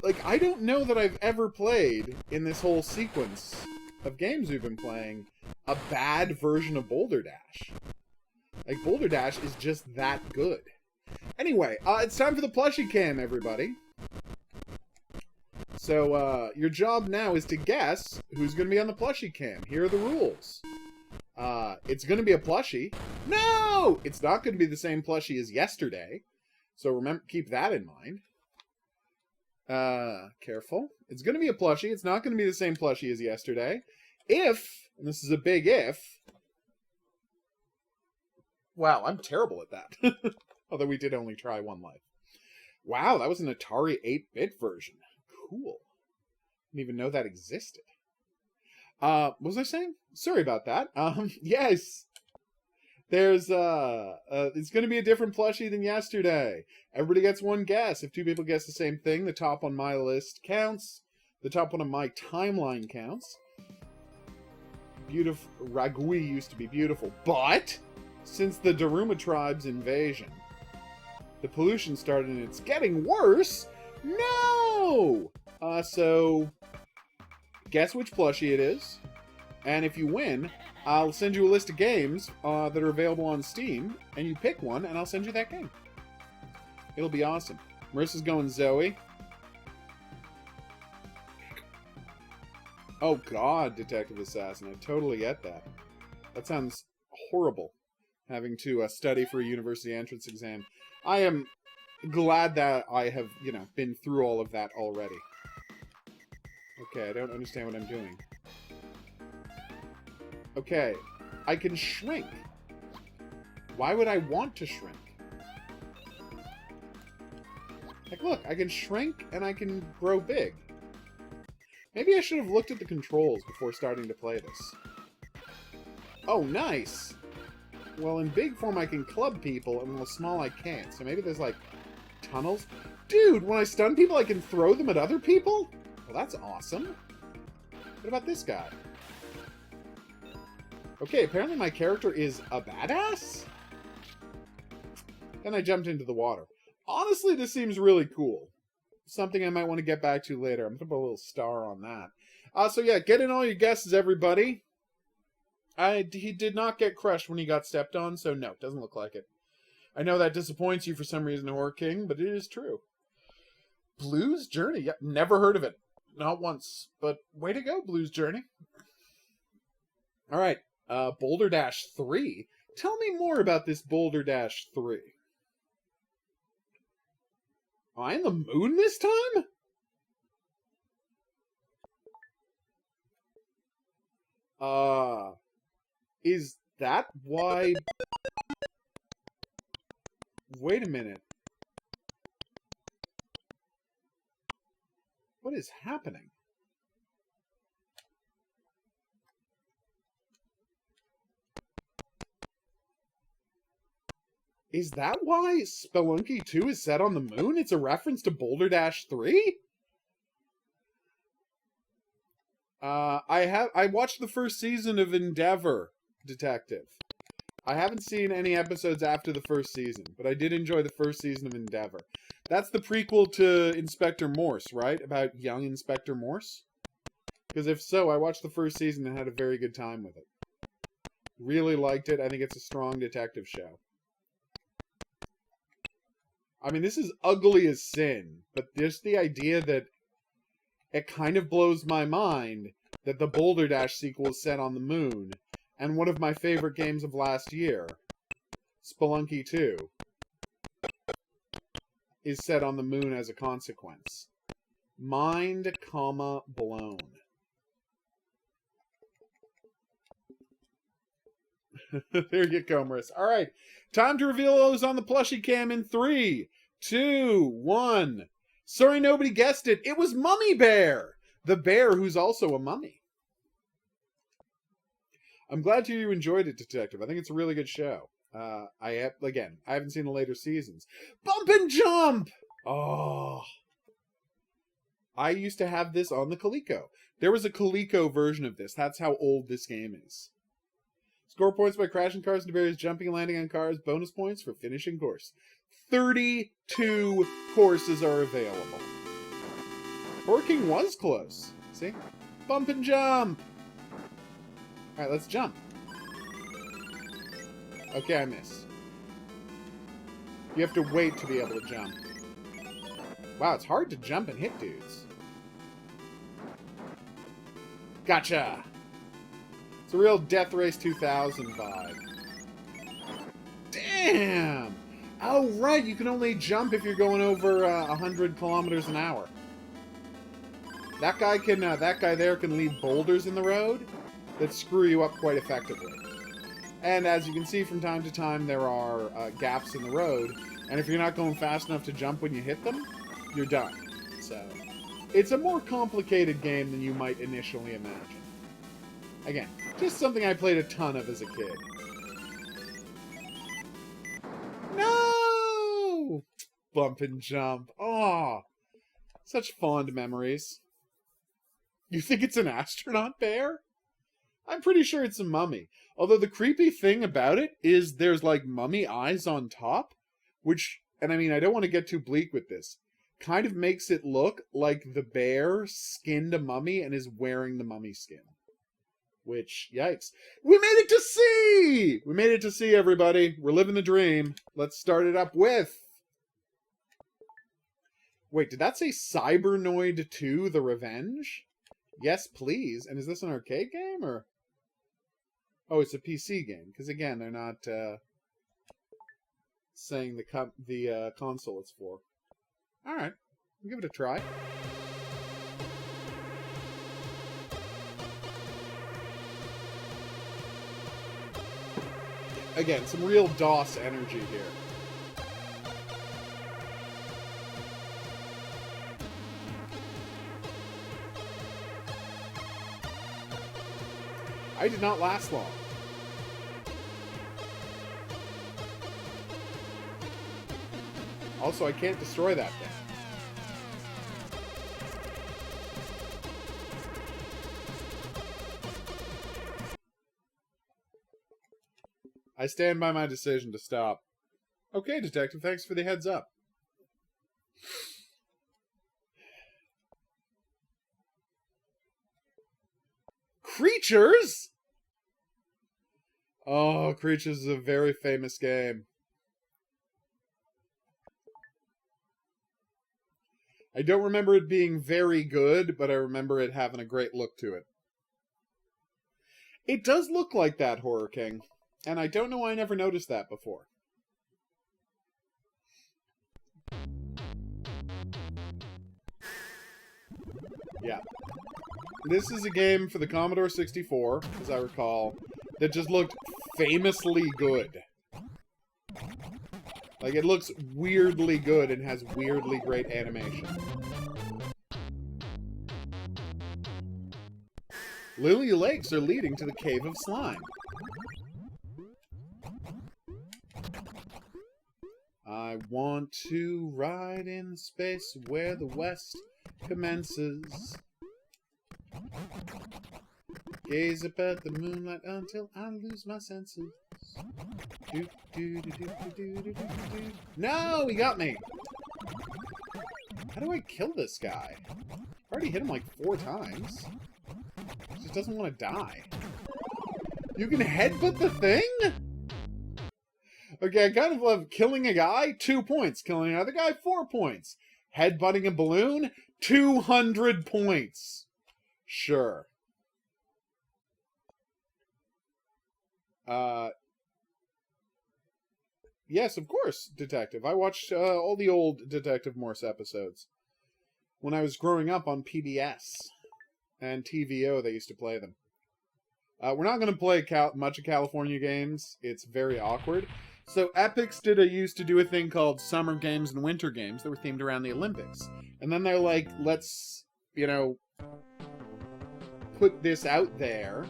Like, I don't know that I've ever played, in this whole sequence of games we've been playing, a bad version of Boulder Dash. Like, Boulder Dash is just that good. Anyway, it's time for the plushie cam, everybody. So, your job now is to guess who's going to be on the plushie cam. Here are the rules. It's going to be a plushie. No! It's not going to be the same plushie as yesterday. So remember, keep that in mind. Careful. It's going to be a plushie. It's not going to be the same plushie as yesterday. If, and this is a big if... Wow, I'm terrible at that. Although we did only try one life. Wow, that was an Atari 8-bit version. Cool. Didn't even know that existed. What was I saying? Sorry about that. Yes. There's, it's going to be a different plushie than yesterday. Everybody gets one guess. If two people guess the same thing, the top on my list counts. The top one on my timeline counts. Beautiful. Ragui used to be beautiful. But, since the Daruma tribe's invasion, the pollution started and it's getting worse. No! So, guess which plushie it is. And if you win, I'll send you a list of games that are available on Steam, and you pick one, and I'll send you that game. It'll be awesome. Marissa's going Zoe. Oh god, Detective Assassin, I totally get that. That sounds horrible, having to study for a university entrance exam. I am glad that I have, you know, been through all of that already. Okay, I don't understand what I'm doing. Okay, I can shrink. Why would I want to shrink? Like, look, I can shrink and I can grow big. Maybe I should have looked at the controls before starting to play this. Oh, nice! Well, in big form I can club people, and in small I can't. So maybe there's, like, tunnels? Dude, when I stun people I can throw them at other people? Well, that's awesome. What about this guy? Okay, apparently my character is a badass? Then I jumped into the water. Honestly, this seems really cool. Something I might want to get back to later. I'm going to put a little star on that. So yeah, get in all your guesses, everybody. He did not get crushed when he got stepped on, so no, doesn't look like it. I know that disappoints you for some reason, Horror King, but it is true. Blues Journey? Yep, never heard of it. Not once. But way to go, Blues Journey. Alright, Boulder Dash 3. Tell me more about this Boulder Dash 3. Am I in the moon this time? Is that why... Wait a minute. What is happening? Is that why Spelunky 2 is set on the moon? It's a reference to Boulder Dash 3? I watched the first season of Endeavor Detective. I haven't seen any episodes after the first season, but I did enjoy the first season of Endeavor. That's the prequel to Inspector Morse, right? About young Inspector Morse? Because if so, I watched the first season and had a very good time with it. Really liked it. I think it's a strong detective show. I mean, this is ugly as sin, but just the idea that it kind of blows my mind that the Boulder Dash sequel is set on the moon, and one of my favorite games of last year, Spelunky II, is set on the moon as a consequence. Mind, comma, blown. There you go, Marissa. All right, time to reveal those on the plushie cam in 3, 2, 1. Sorry nobody guessed it. It was Mummy Bear, the bear who's also a mummy. I'm glad you enjoyed it, Detective. I think it's a really good show. I haven't seen the later seasons. Bump and Jump! Oh. I used to have this on the Coleco. There was a Coleco version of this. That's how old this game is. Score points by crashing cars into barriers, jumping and landing on cars. Bonus points for finishing course. 32 courses are available. Horror King was close. See? Bump and jump! Alright, let's jump. Okay, I miss. You have to wait to be able to jump. Wow, it's hard to jump and hit dudes. Gotcha! It's a real Death Race 2000 vibe. Damn! Oh, right, you can only jump if you're going over 100 kilometers an hour. That guy there can leave boulders in the road that screw you up quite effectively. And as you can see from time to time, there are gaps in the road, and if you're not going fast enough to jump when you hit them, you're done. So, it's a more complicated game than you might initially imagine. Again, just something I played a ton of as a kid. No! Bump and jump. Oh, such fond memories. You think it's an astronaut bear? I'm pretty sure it's a mummy. Although the creepy thing about it is there's like mummy eyes on top, which, and I mean, I don't want to get too bleak with this, kind of makes it look like the bear skinned a mummy and is wearing the mummy skin. Which, yikes. We made it to C! We made it to C, everybody. We're living the dream. Let's start it up with... Wait, did that say Cybernoid II: The Revenge? Yes, please. And is this an arcade game, or... Oh, it's a PC game. Because, again, they're not saying the console it's for. Alright. We'll give it a try. Again, some real DOS energy here. I did not last long. Also, I can't destroy that thing. I stand by my decision to stop. Okay, Detective, thanks for the heads up. Creatures? Oh, Creatures is a very famous game. I don't remember it being very good, but I remember it having a great look to it. It does look like that, Horror King. And I don't know why I never noticed that before. Yeah. This is a game for the Commodore 64, as I recall, that just looked famously good. Like, it looks weirdly good and has weirdly great animation. Lily Lakes are leading to the Cave of Slime. I want to ride in space where the west commences. Gaze up at the moonlight until I lose my senses. Do, do, do, do, do, do, do, do. No, he got me! How do I kill this guy? I already hit him like 4 times. He just doesn't want to die. You can headbutt the thing? Okay, I kind of love killing a guy, 2 points. Killing another guy, 4 points. Headbutting a balloon, 200 points. Sure. Yes, of course, Detective. I watched all the old Detective Morse episodes. When I was growing up on PBS and TVO, they used to play them. We're not going to play much of California games. It's very awkward. So Epix used to do a thing called Summer Games and Winter Games that were themed around the Olympics. And then they're like, let's, you know, put this out there.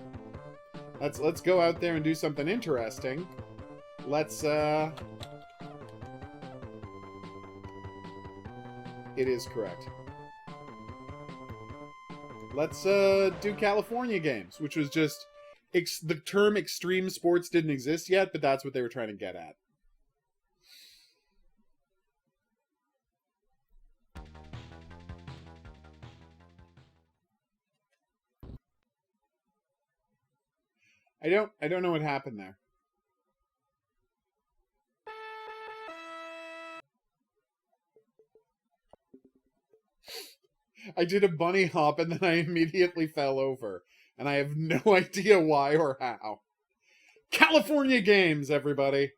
Let's go out there and do something interesting. Let's, It is correct. Let's, do California games, which was just... the term extreme sports didn't exist yet, but that's what they were trying to get at. I don't know what happened there. I did a bunny hop and then I immediately fell over. And I have no idea why or how. California games, everybody!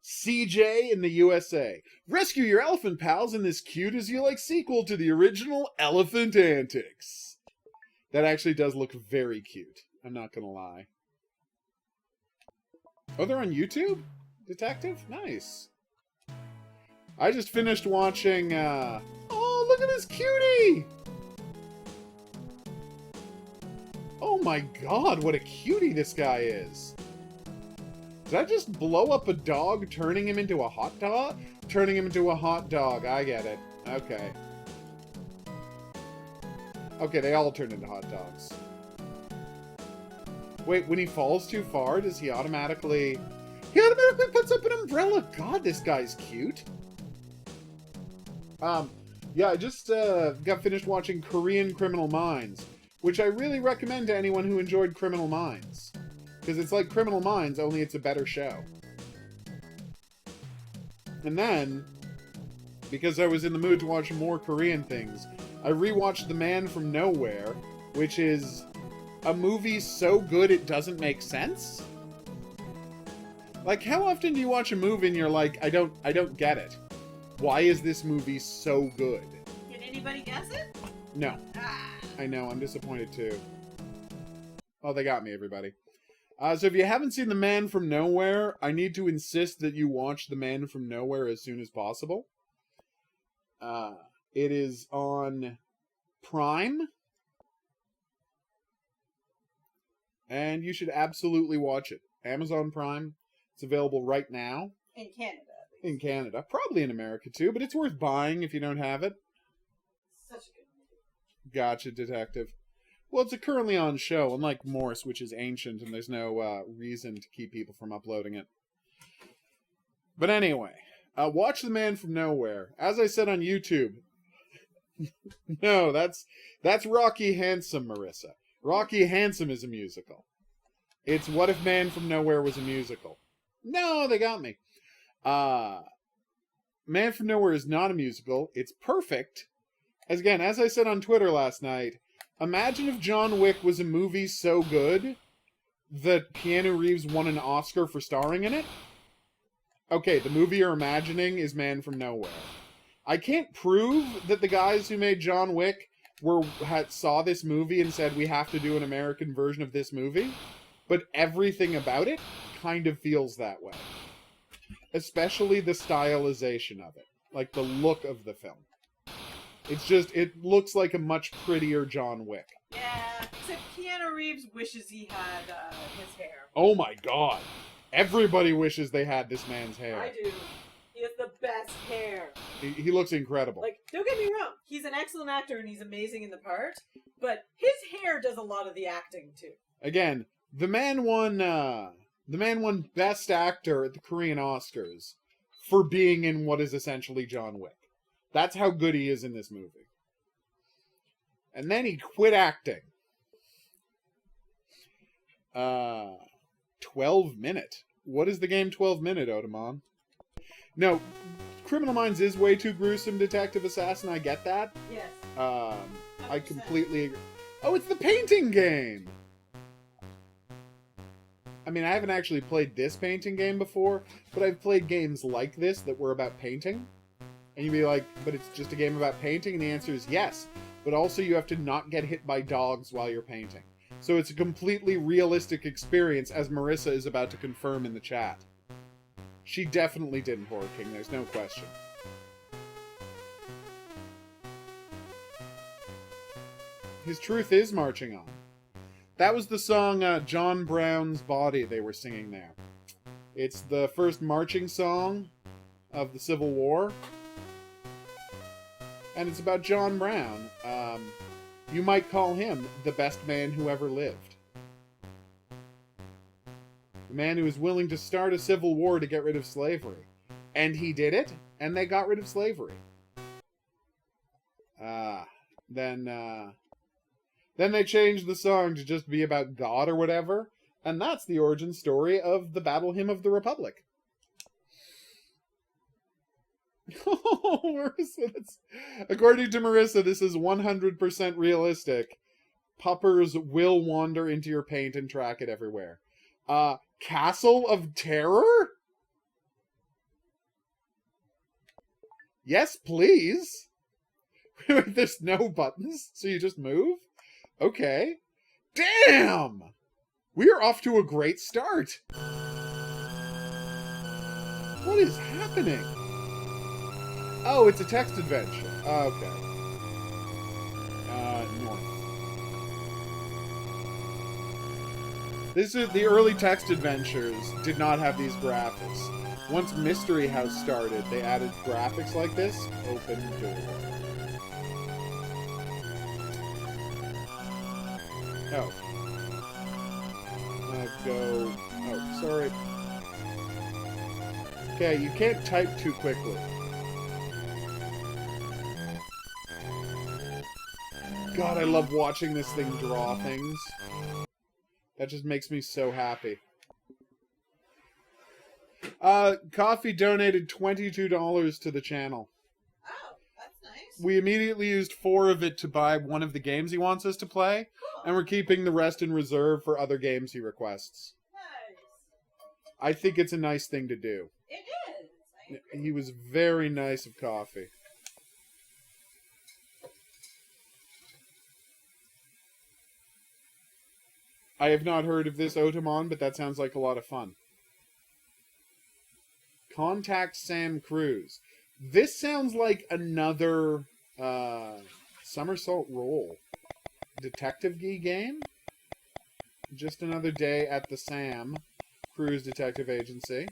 CJ in the USA. Rescue your elephant pals in this cute-as-you-like sequel to the original Elephant Antics. That actually does look very cute. I'm not gonna lie. Oh, they're on YouTube? Detective? Nice. I just finished watching, Oh, look at this cutie! Oh my god, what a cutie this guy is. Did I just blow up a dog, turning him into a hot dog? Turning him into a hot dog, I get it. Okay. Okay, they all turn into hot dogs. Wait, when he falls too far, does he automatically... He automatically puts up an umbrella! God, this guy's cute. Yeah, I just got finished watching Korean Criminal Minds, which I really recommend to anyone who enjoyed Criminal Minds. Because it's like Criminal Minds, only it's a better show. And then, because I was in the mood to watch more Korean things, I rewatched The Man from Nowhere, which is a movie so good it doesn't make sense. Like, how often do you watch a movie and you're like, I don't get it. Why is this movie so good? Did anybody guess it? No. Ah. I know, I'm disappointed too. Oh, they got me, everybody. So if you haven't seen The Man from Nowhere, I need to insist that you watch The Man from Nowhere as soon as possible. It is on Prime. And you should absolutely watch it. Amazon Prime. It's available right now. In Canada. In Canada. Probably in America too, but it's worth buying if you don't have it. Such a good movie. Gotcha, Detective. Well, it's a currently on show, unlike Morse, which is ancient, and there's no reason to keep people from uploading it. But anyway, Watch The Man from Nowhere. As I said on YouTube. No, that's Rocky Handsome, Marissa. Rocky Handsome is a musical. It's What If Man from Nowhere was a musical. No, they got me. Man from Nowhere is not a musical. It's perfect. As I said on Twitter last night, imagine if John Wick was a movie so good that Keanu Reeves won an Oscar for starring in it. Okay, the movie you're imagining is Man from Nowhere. I can't prove that the guys who made John Wick saw this movie and said, we have to do an American version of this movie, but everything about it kind of feels that way. Especially the stylization of it. Like the look of the film. It looks like a much prettier John Wick. Yeah, except Keanu Reeves wishes he had his hair. Oh my god. Everybody wishes they had this man's hair. I do. He has the best hair. He looks incredible. Like, don't get me wrong. He's an excellent actor and he's amazing in the part, but his hair does a lot of the acting too. Again, the man won Best Actor at the Korean Oscars for being in what is essentially John Wick. That's how good he is in this movie. And then he quit acting. 12 Minute. What is the game 12 Minute, Otomon? No, Criminal Minds is way too gruesome, Detective Assassin. I get that. Yes. I completely agree. Oh, it's the painting game! I mean, I haven't actually played this painting game before, but I've played games like this that were about painting. And you'd be like, but it's just a game about painting? And the answer is yes. But also you have to not get hit by dogs while you're painting. So it's a completely realistic experience, as Marissa is about to confirm in the chat. She definitely did in Horror King, there's no question. His truth is marching on. That was the song John Brown's Body they were singing there. It's the first marching song of the Civil War. And it's about John Brown. You might call him the best man who ever lived. The man who was willing to start a civil war to get rid of slavery. And he did it, and they got rid of slavery. Then they changed the song to just be about God or whatever, and that's the origin story of the Battle Hymn of the Republic. Oh, Marissa, according to Marissa, this is 100% realistic. Puppers will wander into your paint and track it everywhere. Castle of Terror? Yes, please. There's no buttons, so you just move? Okay. Damn! We are off to a great start. What is happening? Oh, it's a text adventure. Okay. North. The early text adventures did not have these graphics. Once Mystery House started, they added graphics like this. Open door. Oh. Go. Oh, sorry. Okay, you can't type too quickly. God, I love watching this thing draw things. That just makes me so happy. Coffee donated $22 to the channel. Oh, that's nice. We immediately used 4 of it to buy one of the games he wants us to play, Cool. and we're keeping the rest in reserve for other games he requests. Nice. I think it's a nice thing to do. It is. I agree. He was very nice of coffee. I have not heard of this Otomon, but that sounds like a lot of fun. Contact Sam Cruz. This sounds like another Somersault Roll detective-y game. Just another day at the Sam Cruz Detective Agency.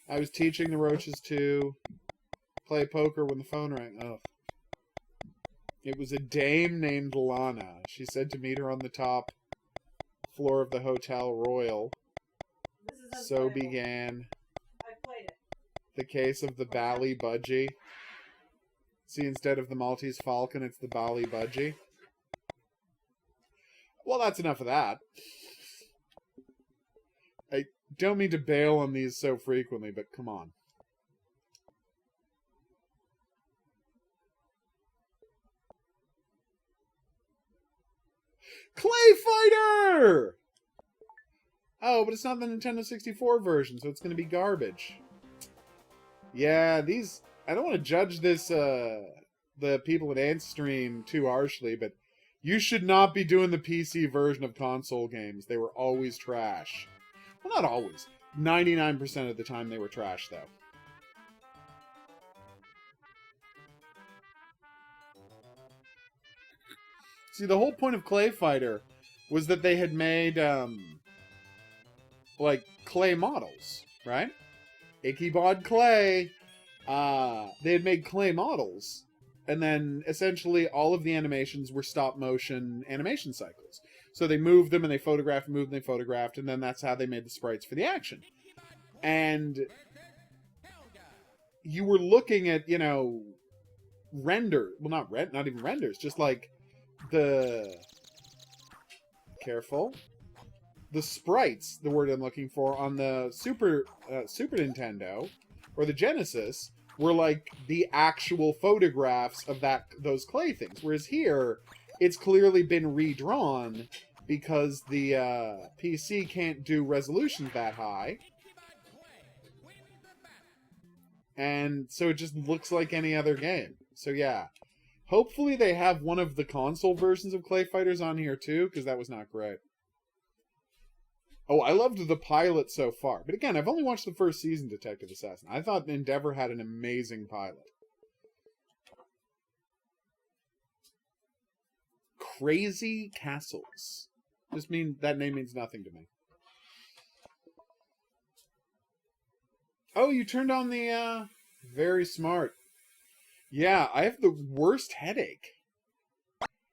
I was teaching the Roaches to play poker when the phone rang. Ugh. It was a dame named Lana. She said to meet her on the top floor of the Hotel Royal. This is So unplayable. began I played it. the case of the Bally Budgie. See, instead of the Maltese Falcon, it's the Bally Budgie. Well, that's enough of that. I don't mean to bail on these so frequently, but come on. Clay Fighter! Oh, but it's not the Nintendo 64 version, so it's going to be garbage. Yeah, these... I don't want to judge this, the people at Antstream too harshly, but you should not be doing the PC version of console games. They were always trash. Well, not always. 99% of the time they were trash, though. See, the whole point of Clay Fighter was that they had made, like, clay models, right? Ichabod Clay. They had made clay models, and then essentially all of the animations were stop-motion animation cycles. So they moved them, and they photographed, moved, and they photographed, and then that's how they made the sprites for the action. And you were looking at, you know, render... Well, not even renders, just like the... Careful. The sprites, the word I'm looking for, on the Super Nintendo, or the Genesis, were like the actual photographs of those clay things. Whereas here, it's clearly been redrawn because the PC can't do resolutions that high. And so it just looks like any other game. So yeah. Hopefully they have one of the console versions of Clay Fighters on here too, because that was not great. Oh, I loved the pilot so far. But again, I've only watched the first season, Detective Assassin. I thought Endeavor had an amazing pilot. Crazy Castles. That name means nothing to me. Oh, you turned on the, very smart. Yeah, I have the worst headache.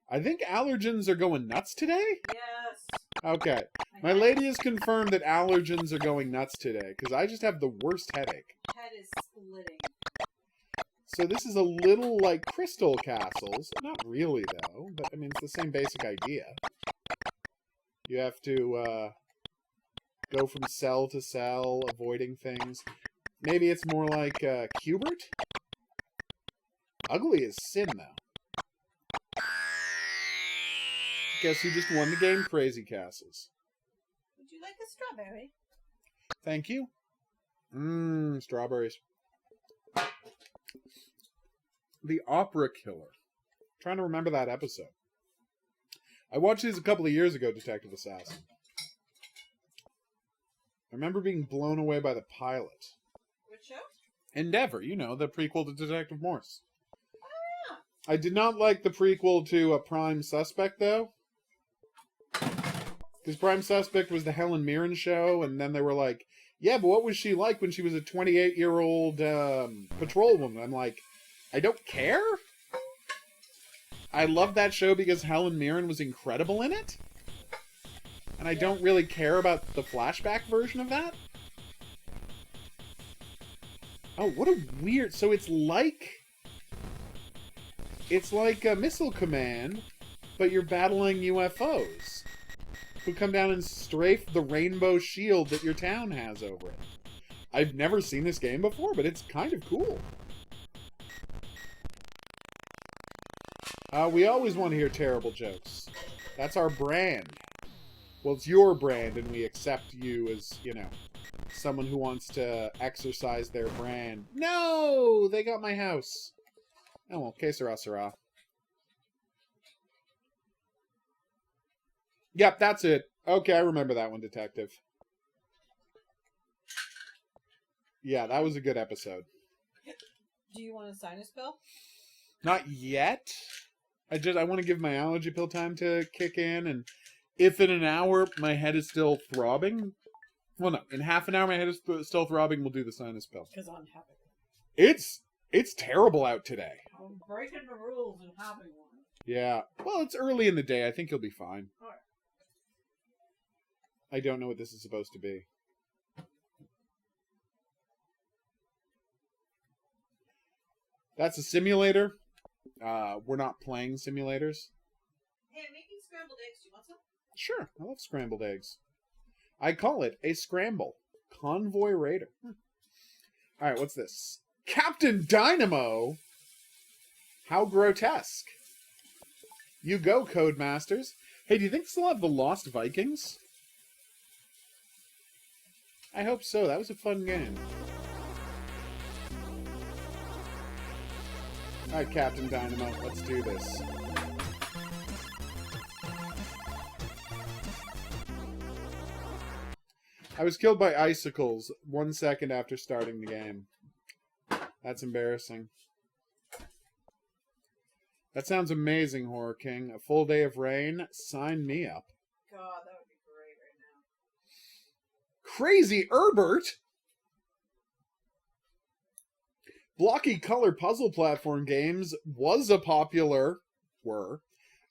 I think allergens are going nuts today? Yes. Okay. My lady has confirmed that allergens are going nuts today, because I just have the worst headache. Head is splitting. So this is a little like Crystal Castles. Not really, though, but I mean, it's the same basic idea. You have to go from cell to cell, avoiding things. Maybe it's more like Cubert? Ugly as sin, though. Guess who just won the game? Crazy Castles. Would you like a strawberry? Thank you. Mmm, strawberries. The Opera Killer. I'm trying to remember that episode. I watched these a couple of years ago, Detective Assassin. I remember being blown away by the pilot. Which show? Endeavor, you know, the prequel to Detective Morse. Oh, I did not like the prequel to A Prime Suspect, though. Because Prime Suspect was the Helen Mirren show, and then they were like, yeah, but what was she like when she was a 28-year-old patrolwoman? I'm like, I don't care? I love that show because Helen Mirren was incredible in it. And I don't really care about the flashback version of that. Oh, what a weird... So it's like a Missile Command, but you're battling UFOs who come down and strafe the rainbow shield that your town has over it. I've never seen this game before, but it's kind of cool. We always want to hear terrible jokes. That's our brand. Well, it's your brand, and we accept you as, you know, someone who wants to exercise their brand. No! They got my house. Oh, well, que sera, sera. Yep, that's it. Okay, I remember that one, Detective. Yeah, that was a good episode. do you want a sinus pill? Not yet. I want to give my allergy pill time to kick in, and if in an hour my head is still throbbing, well, no, in half an hour my head is still throbbing, we'll do the sinus pill. Because I'm having It's terrible out today. I'm breaking the rules and having one. Yeah. Well, it's early in the day. I think you'll be fine. Alright. I don't know what this is supposed to be. That's a simulator. We're not playing simulators. Hey, I'm making scrambled eggs. Do you want some? Sure, I love scrambled eggs. I call it a scramble. Convoy Raider. Alright, what's this? Captain Dynamo? How grotesque. You go, Codemasters. Hey, do you think this will have the Lost Vikings? I hope so. That was a fun game. Alright, Captain Dynamo, let's do this. I was killed by icicles 1 second after starting the game. That's embarrassing. That sounds amazing, Horror King. A full day of rain. Sign me up. God, that would be great right now. Crazy Herbert! Blocky color puzzle platform games was a popular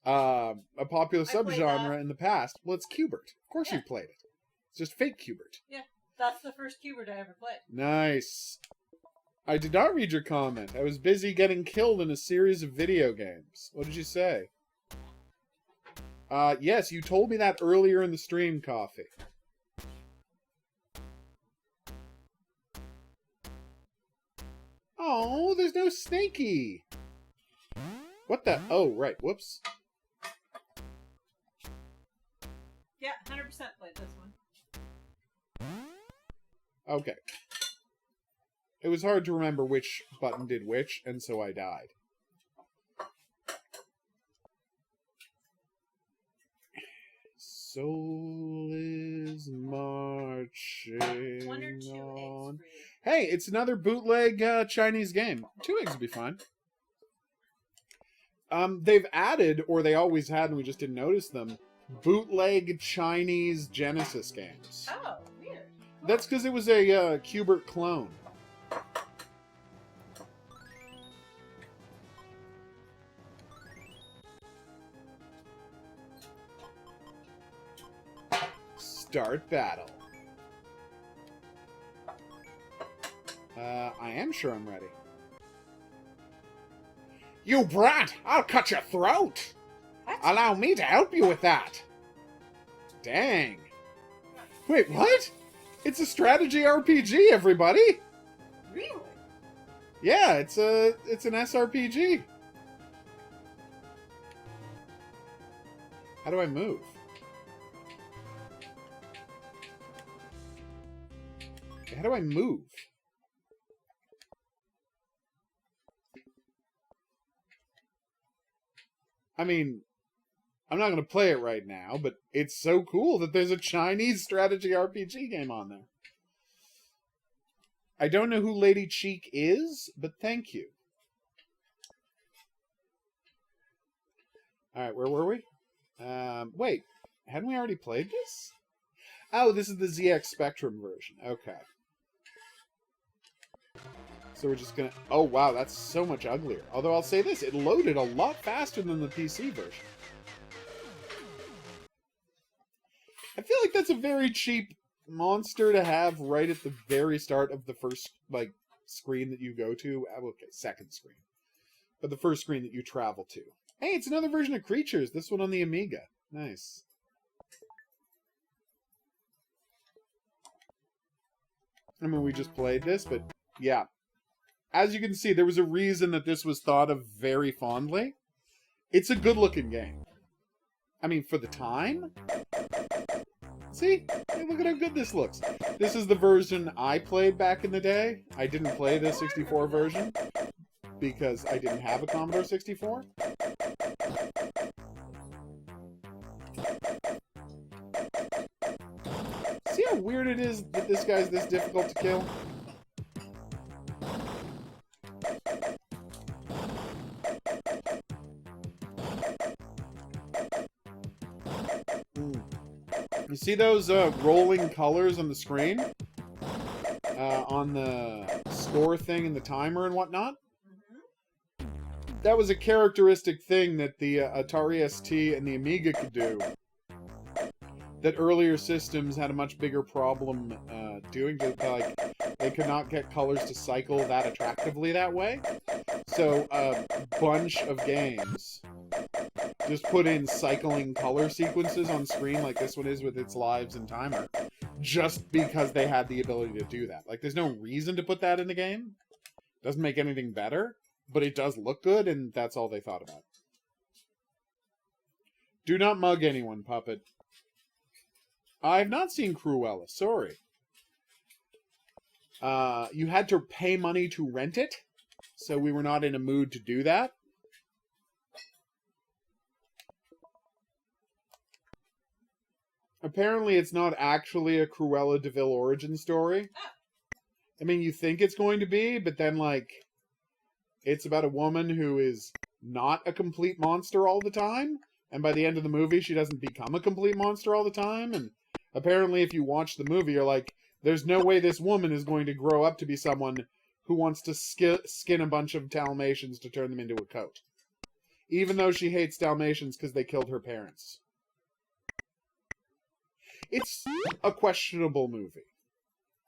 subgenre in the past. Well, it's Cubert. Of course you played it. It's just fake Cubert. Yeah, that's the first Cubert I ever played. Nice. I did not read your comment. I was busy getting killed in a series of video games. What did you say? Yes, you told me that earlier in the stream, Coffee. Oh, there's no Snakey. What the? Oh, right. Whoops. Yeah, 100% played this one. Okay. It was hard to remember which button did which, and so I died. Soul is marching 1 or 2 eggs on. for you. Hey, it's another bootleg Chinese game. 2 eggs would be fine. They've added, or they always had, and we just didn't notice them, bootleg Chinese Genesis games. Oh, weird. Cool. That's because it was a Cubert clone. Start battle. I am sure I'm ready. You brat! I'll cut your throat! What? Allow me to help you with that! Dang. Wait, what? It's a strategy RPG, everybody! Really? Yeah, it's an SRPG. How do I move? How do I move? I mean, I'm not going to play it right now, but it's so cool that there's a Chinese strategy RPG game on there. I don't know who Lady Cheek is, but thank you. Alright, where were we? Wait, hadn't we already played this? Oh, this is the ZX Spectrum version. Okay. So we're just gonna... Oh, wow, that's so much uglier. Although I'll say this, it loaded a lot faster than the PC version. I feel like that's a very cheap monster to have right at the very start of the first, like, screen that you go to. Okay, second screen. But the first screen that you travel to. Hey, it's another version of Creatures. This one on the Amiga. Nice. I mean, we just played this, but yeah. As you can see, there was a reason that this was thought of very fondly. It's a good-looking game. I mean, for the time? See? Hey, look at how good this looks. This is the version I played back in the day. I didn't play the 64 version because I didn't have a Commodore 64. See how weird it is that this guy's this difficult to kill? You see those rolling colors on the screen? On the score thing and the timer and whatnot? Mm-hmm. That was a characteristic thing that the Atari ST and the Amiga could do. That earlier systems had a much bigger problem doing. Like, they could not get colors to cycle that attractively that way. So a bunch of games just put in cycling color sequences on screen like this one is with its lives and timer, just because they had the ability to do that. Like, there's no reason to put that in the game. Doesn't make anything better, but it does look good, and that's all they thought about. Do not mug anyone, Puppet. I've not seen Cruella, sorry. You had to pay money to rent it, so we were not in a mood to do that. Apparently, it's not actually a Cruella de Vil origin story. I mean, you think it's going to be, but then, like, it's about a woman who is not a complete monster all the time, and by the end of the movie, she doesn't become a complete monster all the time, and apparently, if you watch the movie, you're like, there's no way this woman is going to grow up to be someone who wants to skin a bunch of Dalmatians to turn them into a coat. Even though she hates Dalmatians because they killed her parents. It's a questionable movie.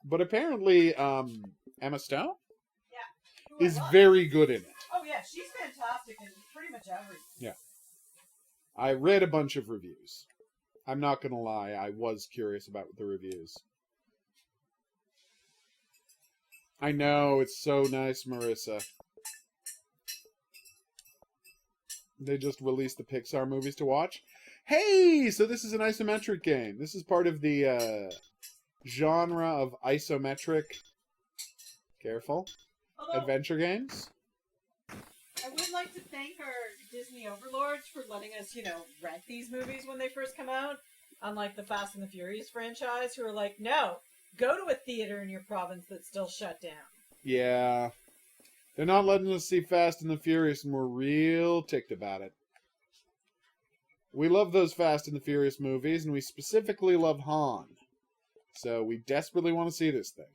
But apparently, Emma Stone Who I is love. very good in it. Oh yeah, she's fantastic in pretty much everything. Yeah. I read a bunch of reviews. I'm not gonna lie, I was curious about the reviews. I know, it's so nice, Marissa. They just released the Pixar movies to watch. Hey! So this is an isometric game. This is part of the genre of isometric... Careful. Although, Adventure games. I would like to thank our Disney overlords for letting us, rent these movies when they first come out. Unlike the Fast and the Furious franchise, who are like, no, go to a theater in your province that's still shut down. Yeah. They're not letting us see Fast and the Furious, and we're real ticked about it. We love those Fast and the Furious movies, and we specifically love Han. So we desperately want to see this thing.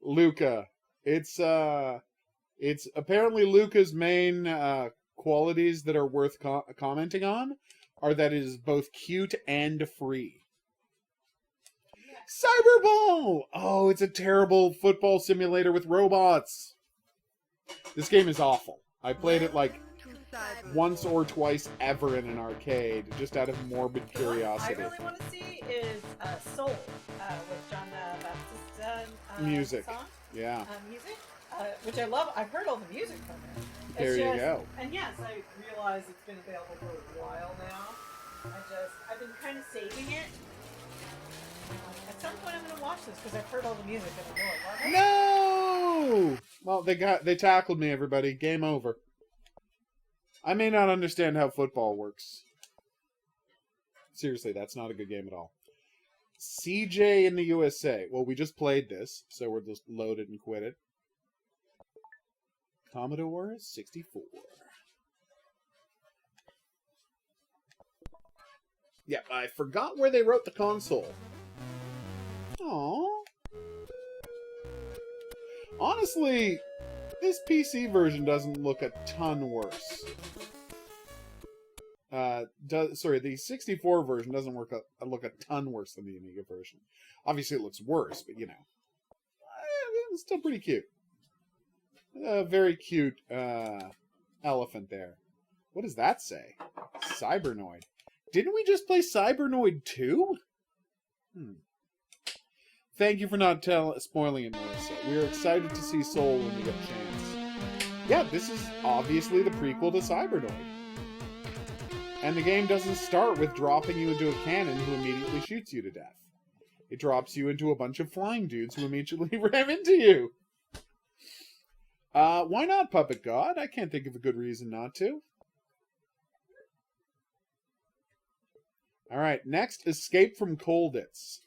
Luca. It's apparently Luca's main qualities that are worth commenting on are that it is both cute and free. Cyberball! Oh, it's a terrible football simulator with robots. This game is awful. I played it like once or twice ever in an arcade, just out of morbid curiosity. What I really want to see is Soul with John Baptist's Music. song. Yeah. Music, which I love. I've heard all the music from it. There you go. And yes, I realize it's been available for a while now. I've been kind of saving it. At some point, I'm going to watch this because I've heard all the music and I know I love it. No! Well, they tackled me, everybody. Game over. I may not understand how football works. Seriously, that's not a good game at all. CJ in the USA. Well, we just played this, so we're just loaded and quit it. Commodore 64. Yeah, I forgot where they wrote the console. Aww. Honestly, this PC version doesn't look a ton worse. The 64 version doesn't look a ton worse than the Amiga version. Obviously, it looks worse, but it's still pretty cute. A very cute elephant there. What does that say? Cybernoid. Didn't we just play Cybernoid 2? Thank you for not spoiling it, Marissa. We are excited to see Soul when we get a chance. Yeah, this is obviously the prequel to Cybernoid. And the game doesn't start with dropping you into a cannon who immediately shoots you to death. It drops you into a bunch of flying dudes who immediately ram into you. Why not, Puppet God? I can't think of a good reason not to. Alright, next, Escape from Colditz.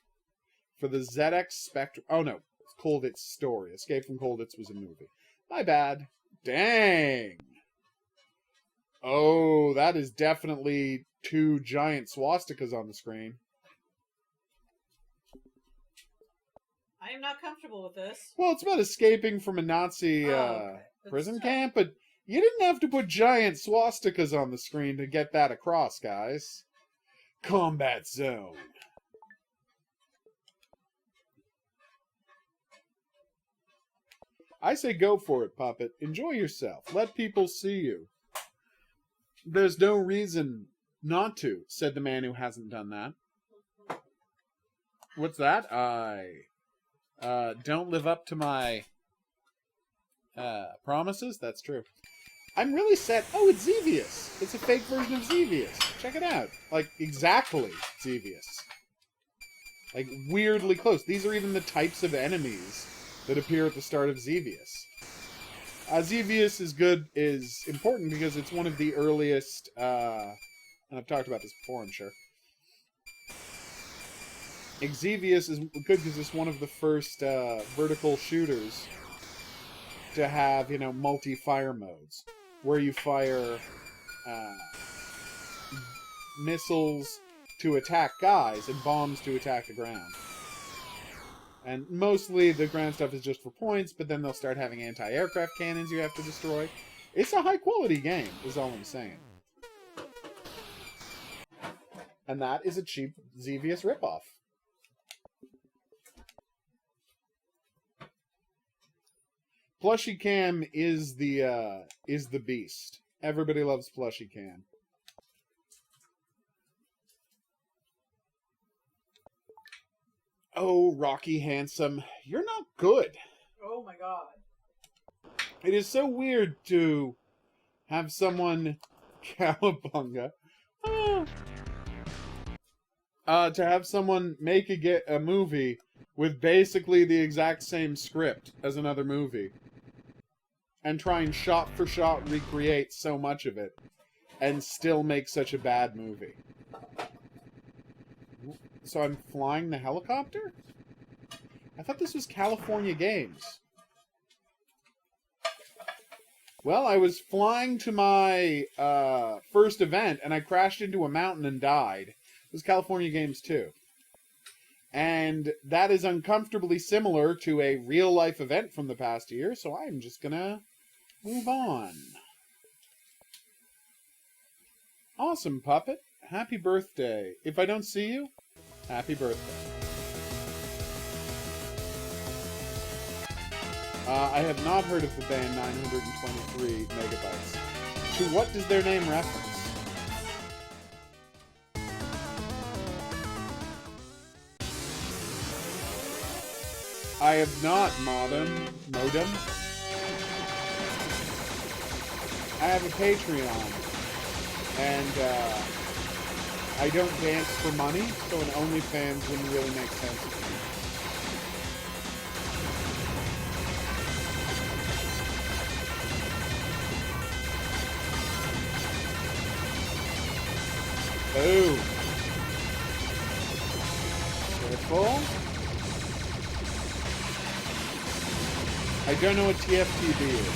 For the ZX Spectrum... Oh, no. It's Colditz Story. Escape from Colditz was a movie. My bad. Dang! Oh, that is definitely 2 giant swastikas on the screen. I am not comfortable with this. Well, it's about escaping from a Nazi prison camp, but you didn't have to put giant swastikas on the screen to get that across, guys. Combat Zone. I say go for it, Puppet. Enjoy yourself. Let people see you. There's no reason not to, said the man who hasn't done that. What's that? I don't live up to my promises? That's true. I'm really set. Oh, it's Xevious. It's a fake version of Xevious. Check it out. Like, exactly Xevious. Like, weirdly close. These are even the types of enemies that appear at the start of Xevious. Xevious is important because it's one of the earliest, and I've talked about this before, I'm sure. Xevious is good because it's one of the first vertical shooters to have, you know, multi-fire modes, where you fire missiles to attack guys and bombs to attack the ground. And mostly the ground stuff is just for points, but then they'll start having anti-aircraft cannons you have to destroy. It's a high-quality game, is all I'm saying. And that is a cheap Xevious ripoff. Plushie Cam is the beast. Everybody loves Plushie Cam. Oh, Rocky Handsome, you're not good. Oh my god. It is so weird to have someone cowabunga. To have someone make a movie with basically the exact same script as another movie. And try and shot for shot recreate so much of it. And still make such a bad movie. So I'm flying the helicopter? I thought this was California Games. Well, I was flying to my first event, and I crashed into a mountain and died. It was California Games 2. And that is uncomfortably similar to a real-life event from the past year, so I'm just gonna move on. Awesome, Puppet. Happy birthday. If I don't see you, happy birthday. I have not heard of the band 923 Megabytes. To what does their name reference? I have not, Modem. I have a Patreon. And, I don't dance for money, so an OnlyFans wouldn't really make sense to me. Boom. Careful. I don't know what TFTB is.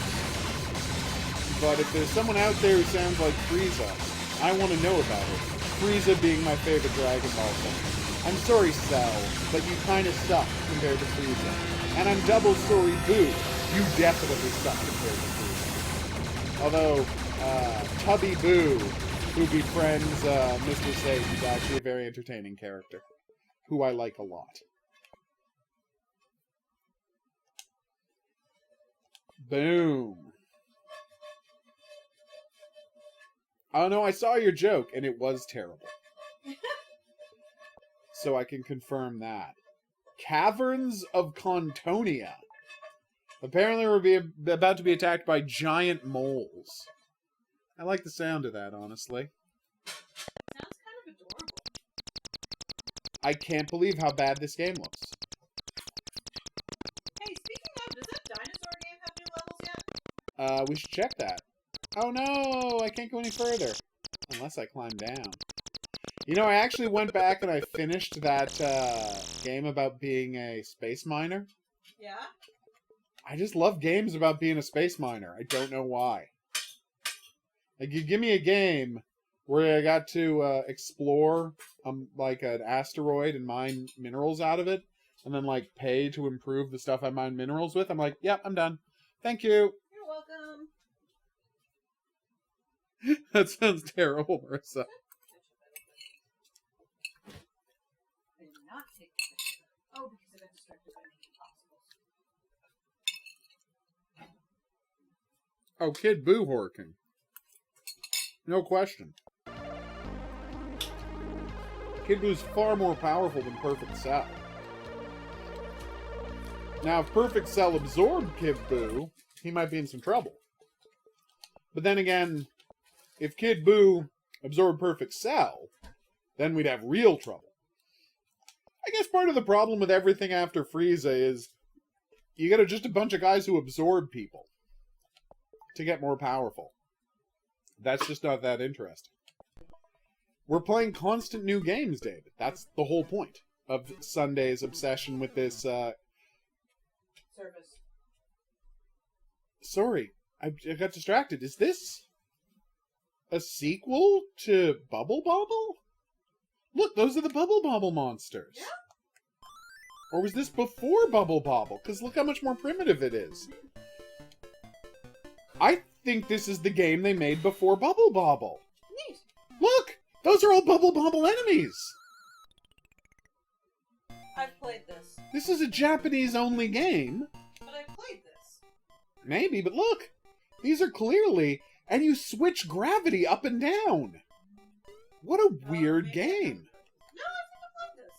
But if there's someone out there who sounds like Frieza, I want to know about it. Frieza being my favorite Dragon Ball fan. I'm sorry, Cell, but you kind of suck compared to Frieza. And I'm double sorry, Boo. You definitely suck compared to Frieza. Although, Tubby Boo, who befriends Mr. Sage, is actually a very entertaining character, who I like a lot. Boom. Oh no, I saw your joke, and it was terrible. So I can confirm that. Caverns of Contonia. Apparently we're about to be attacked by giant moles. I like the sound of that, honestly. Sounds kind of adorable. I can't believe how bad this game looks. Hey, speaking of, does that dinosaur game have new levels yet? We should check that. Oh no, I can't go any further. Unless I climb down. You know, I actually went back and I finished that game about being a space miner. Yeah? I just love games about being a space miner. I don't know why. Like, you give me a game where I got to explore like an asteroid and mine minerals out of it, and then like pay to improve the stuff I mine minerals with. I'm like, yep, I'm done. Thank you. You're welcome. That sounds terrible, Marissa. I did not take the picture. Oh, because I got distracted by making Oh, Kid Boo Horror King. No question. Kid Boo's far more powerful than Perfect Cell. Now, if Perfect Cell absorbed Kid Boo, he might be in some trouble. But then again, if Kid Boo absorbed Perfect Cell, then we'd have real trouble. I guess part of the problem with everything after Frieza is you get just a bunch of guys who absorb people to get more powerful. That's just not that interesting. We're playing constant new games, David. That's the whole point of Sunday's obsession with this, Service. Sorry, I got distracted. Is this a sequel to Bubble Bobble? Look, those are the Bubble Bobble monsters. Yeah. Or was this before Bubble Bobble? Because look how much more primitive it is. I think this is the game they made before Bubble Bobble. Neat. Look! Those are all Bubble Bobble enemies! I've played this. This is a Japanese-only game. But I've played this. Maybe, but look! These are clearly... And you switch gravity up and down! What a weird maybe game! No, I've never played this.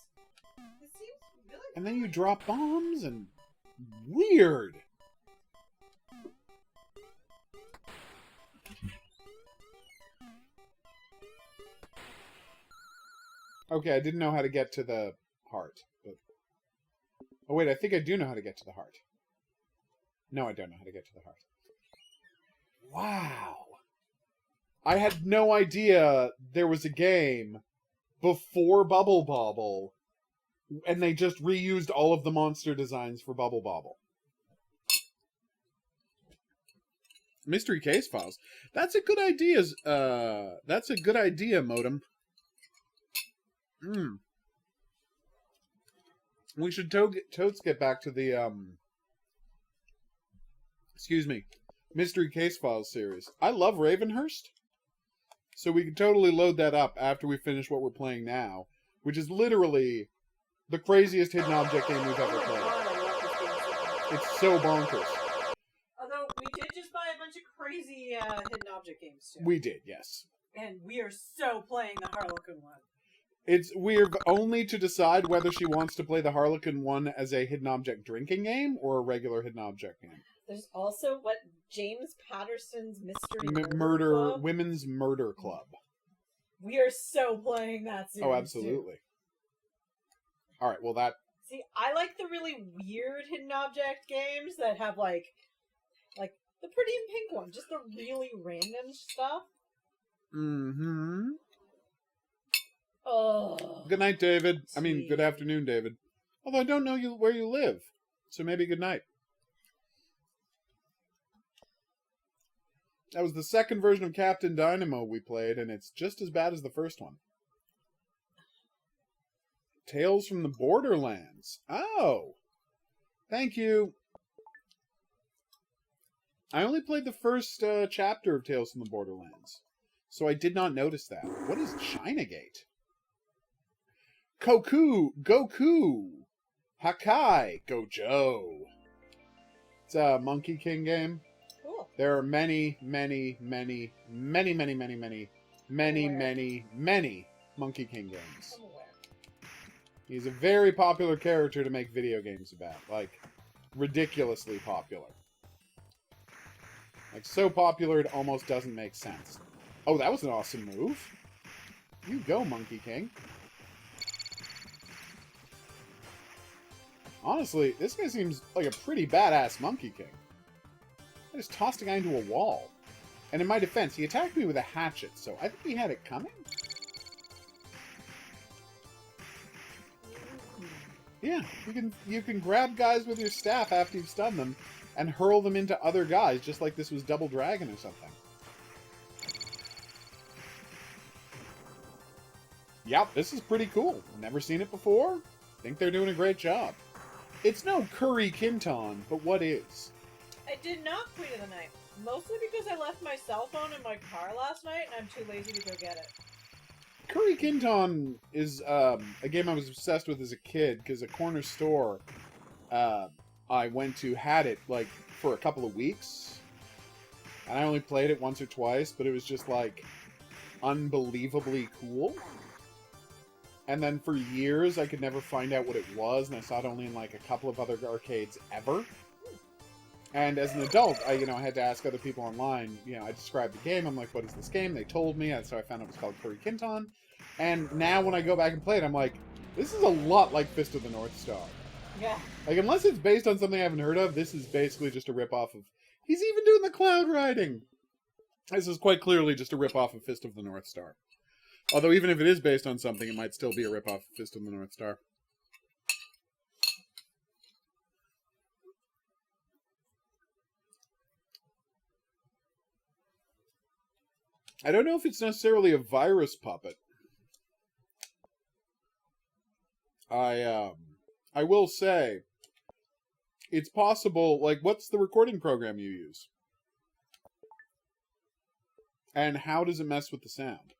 It seems really... And then you drop bombs and... Weird! Okay, I didn't know how to get to the heart, but... Oh wait, I think I do know how to get to the heart. No, I don't know how to get to the heart. Wow! I had no idea there was a game before Bubble Bobble, and they just reused all of the monster designs for Bubble Bobble. Mystery Case Files. That's a good idea, that's a good idea, Modem. We should totes get back to the, excuse me, Mystery Case Files series. I love Ravenhurst, so we can totally load that up after we finish what we're playing now, which is literally the craziest hidden object game we've ever played. I love this game. It's so bonkers. Although, we did just buy a bunch of crazy hidden object games, too. We did, yes. And we are so playing the Harlequin one. We're only to decide whether she wants to play the Harlequin one as a hidden object drinking game or a regular hidden object game. There's also, James Patterson's Mystery Club? Women's Murder Club. We are so playing that series, Oh, absolutely. Too. Alright, well that... See, I like the really weird hidden object games that have, like the Pretty in Pink one. Just the really random stuff. Mm-hmm. Oh. Good night, David. Sweet. I mean, good afternoon, David. Although I don't know where you live, so maybe good night. That was the second version of Captain Dynamo we played, and it's just as bad as the first one. Tales from the Borderlands. Oh! Thank you. I only played the first chapter of Tales from the Borderlands, so I did not notice that. What is Chinagate? Goku, Hakai, Gojo. It's a Monkey King game. Cool. There are many Monkey King games. I'm aware. He's a very popular character to make video games about. Like, ridiculously popular. Like, so popular it almost doesn't make sense. Oh, that was an awesome move. You go, Monkey King. Honestly, this guy seems like a pretty badass Monkey King. I just tossed a guy into a wall. And in my defense, he attacked me with a hatchet, so I think he had it coming. Yeah, you can grab guys with your staff after you've stunned them and hurl them into other guys, just like this was Double Dragon or something. Yep, this is pretty cool. Never seen it before. Think they're doing a great job. It's no Curry Kinton, but what is? I did not Queen of the Night. Mostly because I left my cell phone in my car last night and I'm too lazy to go get it. Curry Kinton is a game I was obsessed with as a kid, because a corner store I went to had it, like, for a couple of weeks. And I only played it once or twice, but it was just, like, unbelievably cool. And then for years, I could never find out what it was, and I saw it only in, like, a couple of other arcades ever. And as an adult, I had to ask other people online. I described the game. I'm like, what is this game? They told me, and so I found it was called Curry Kinton. And now when I go back and play it, I'm like, this is a lot like Fist of the North Star. Yeah. Like, unless it's based on something I haven't heard of, this is basically just a ripoff of... He's even doing the cloud riding! This is quite clearly just a ripoff of Fist of the North Star. Although even if it is based on something, it might still be a ripoff of Fist of the North Star. I don't know if it's necessarily a virus puppet. I will say, it's possible, like, what's the recording program you use? And how does it mess with the sound?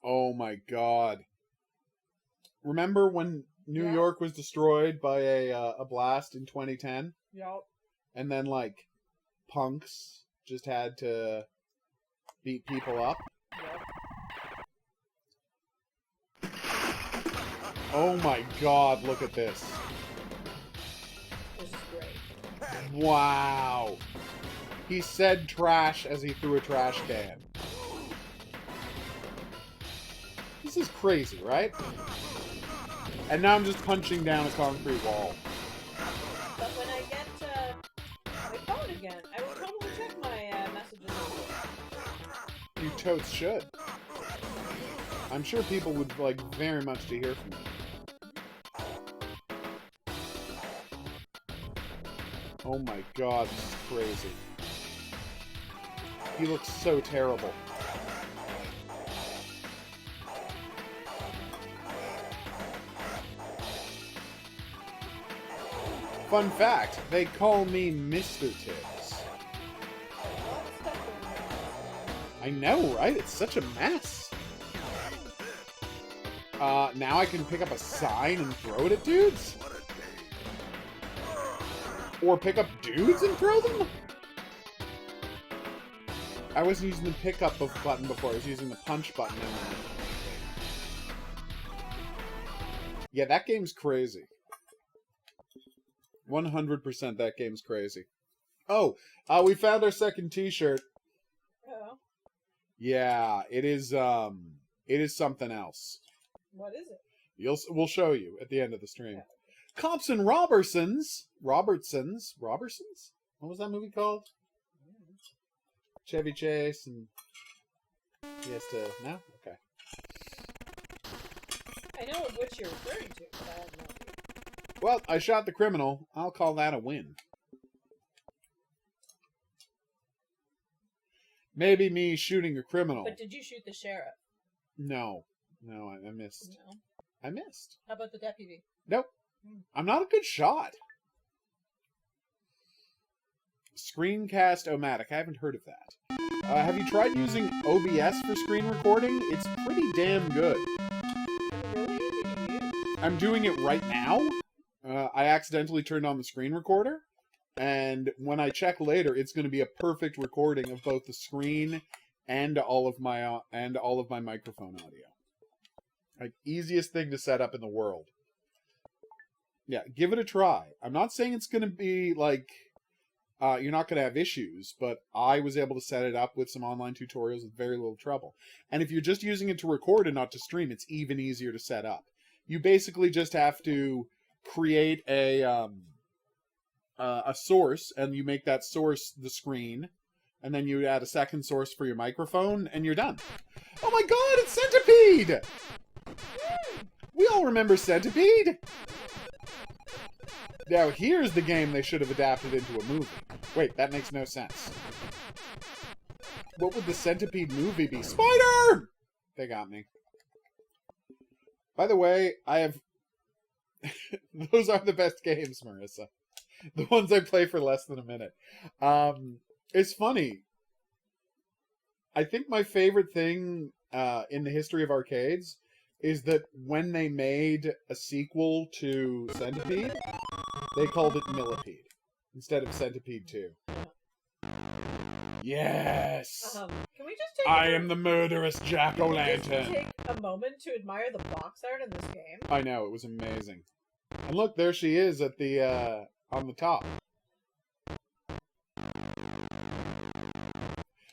Oh my god. Remember when New York was destroyed by a blast in 2010? Yup. And then, like, punks just had to beat people up? Yep. Oh my god, look at this. This is great. Wow. He said trash as he threw a trash can. This is crazy, right? And now I'm just punching down a concrete wall. But when I get my phone again, I will probably check my messages. You totes should. I'm sure people would like very much to hear from you. Oh my god, this is crazy. He looks so terrible. Fun fact, they call me Mr. Tibbs. I know, right? It's such a mess. Now I can pick up a sign and throw it at dudes? Or pick up dudes and throw them? I wasn't using the pickup button before, I was using the punch button. Yeah, that game's crazy. 100% that game's crazy. Oh, we found our second t-shirt. Oh. Yeah, it is something else. What is it? We'll show you at the end of the stream. Yeah. Cops and Robertsons. Robertsons? What was that movie called? Chevy Chase and he has to... No? Okay. I know of which you're referring to, but I have no idea. Well, I shot the criminal. I'll call that a win. Maybe me shooting a criminal. But did you shoot the sheriff? No. No, I missed. No. I missed. How about the deputy? Nope. I'm not a good shot. Screencast-O-Matic. I haven't heard of that. Have you tried using OBS for screen recording? It's pretty damn good. Really? Did you use? I'm doing it right now. I accidentally turned on the screen recorder, and when I check later, it's going to be a perfect recording of both the screen and all of my microphone audio. Like, easiest thing to set up in the world. Yeah, give it a try. I'm not saying it's going to be like you're not going to have issues, but I was able to set it up with some online tutorials with very little trouble. And if you're just using it to record and not to stream, it's even easier to set up. You basically just have to create a source, and you make that source the screen, and then you add a second source for your microphone, and you're done. Oh my god, it's Centipede! We all remember Centipede! Now, here's the game they should have adapted into a movie. Wait, that makes no sense. What would the Centipede movie be? Spider! They got me. By the way, I have... Those are the best games, Marissa. The ones I play for less than a minute. It's funny. I think my favorite thing in the history of arcades is that when they made a sequel to Centipede, they called it Millipede. instead of Centipede 2. Yes! Can we just take I am the murderous just jack-o'-lantern. take a moment to admire the box art in this game? I know, it was amazing. And look, there she is at the, on the top.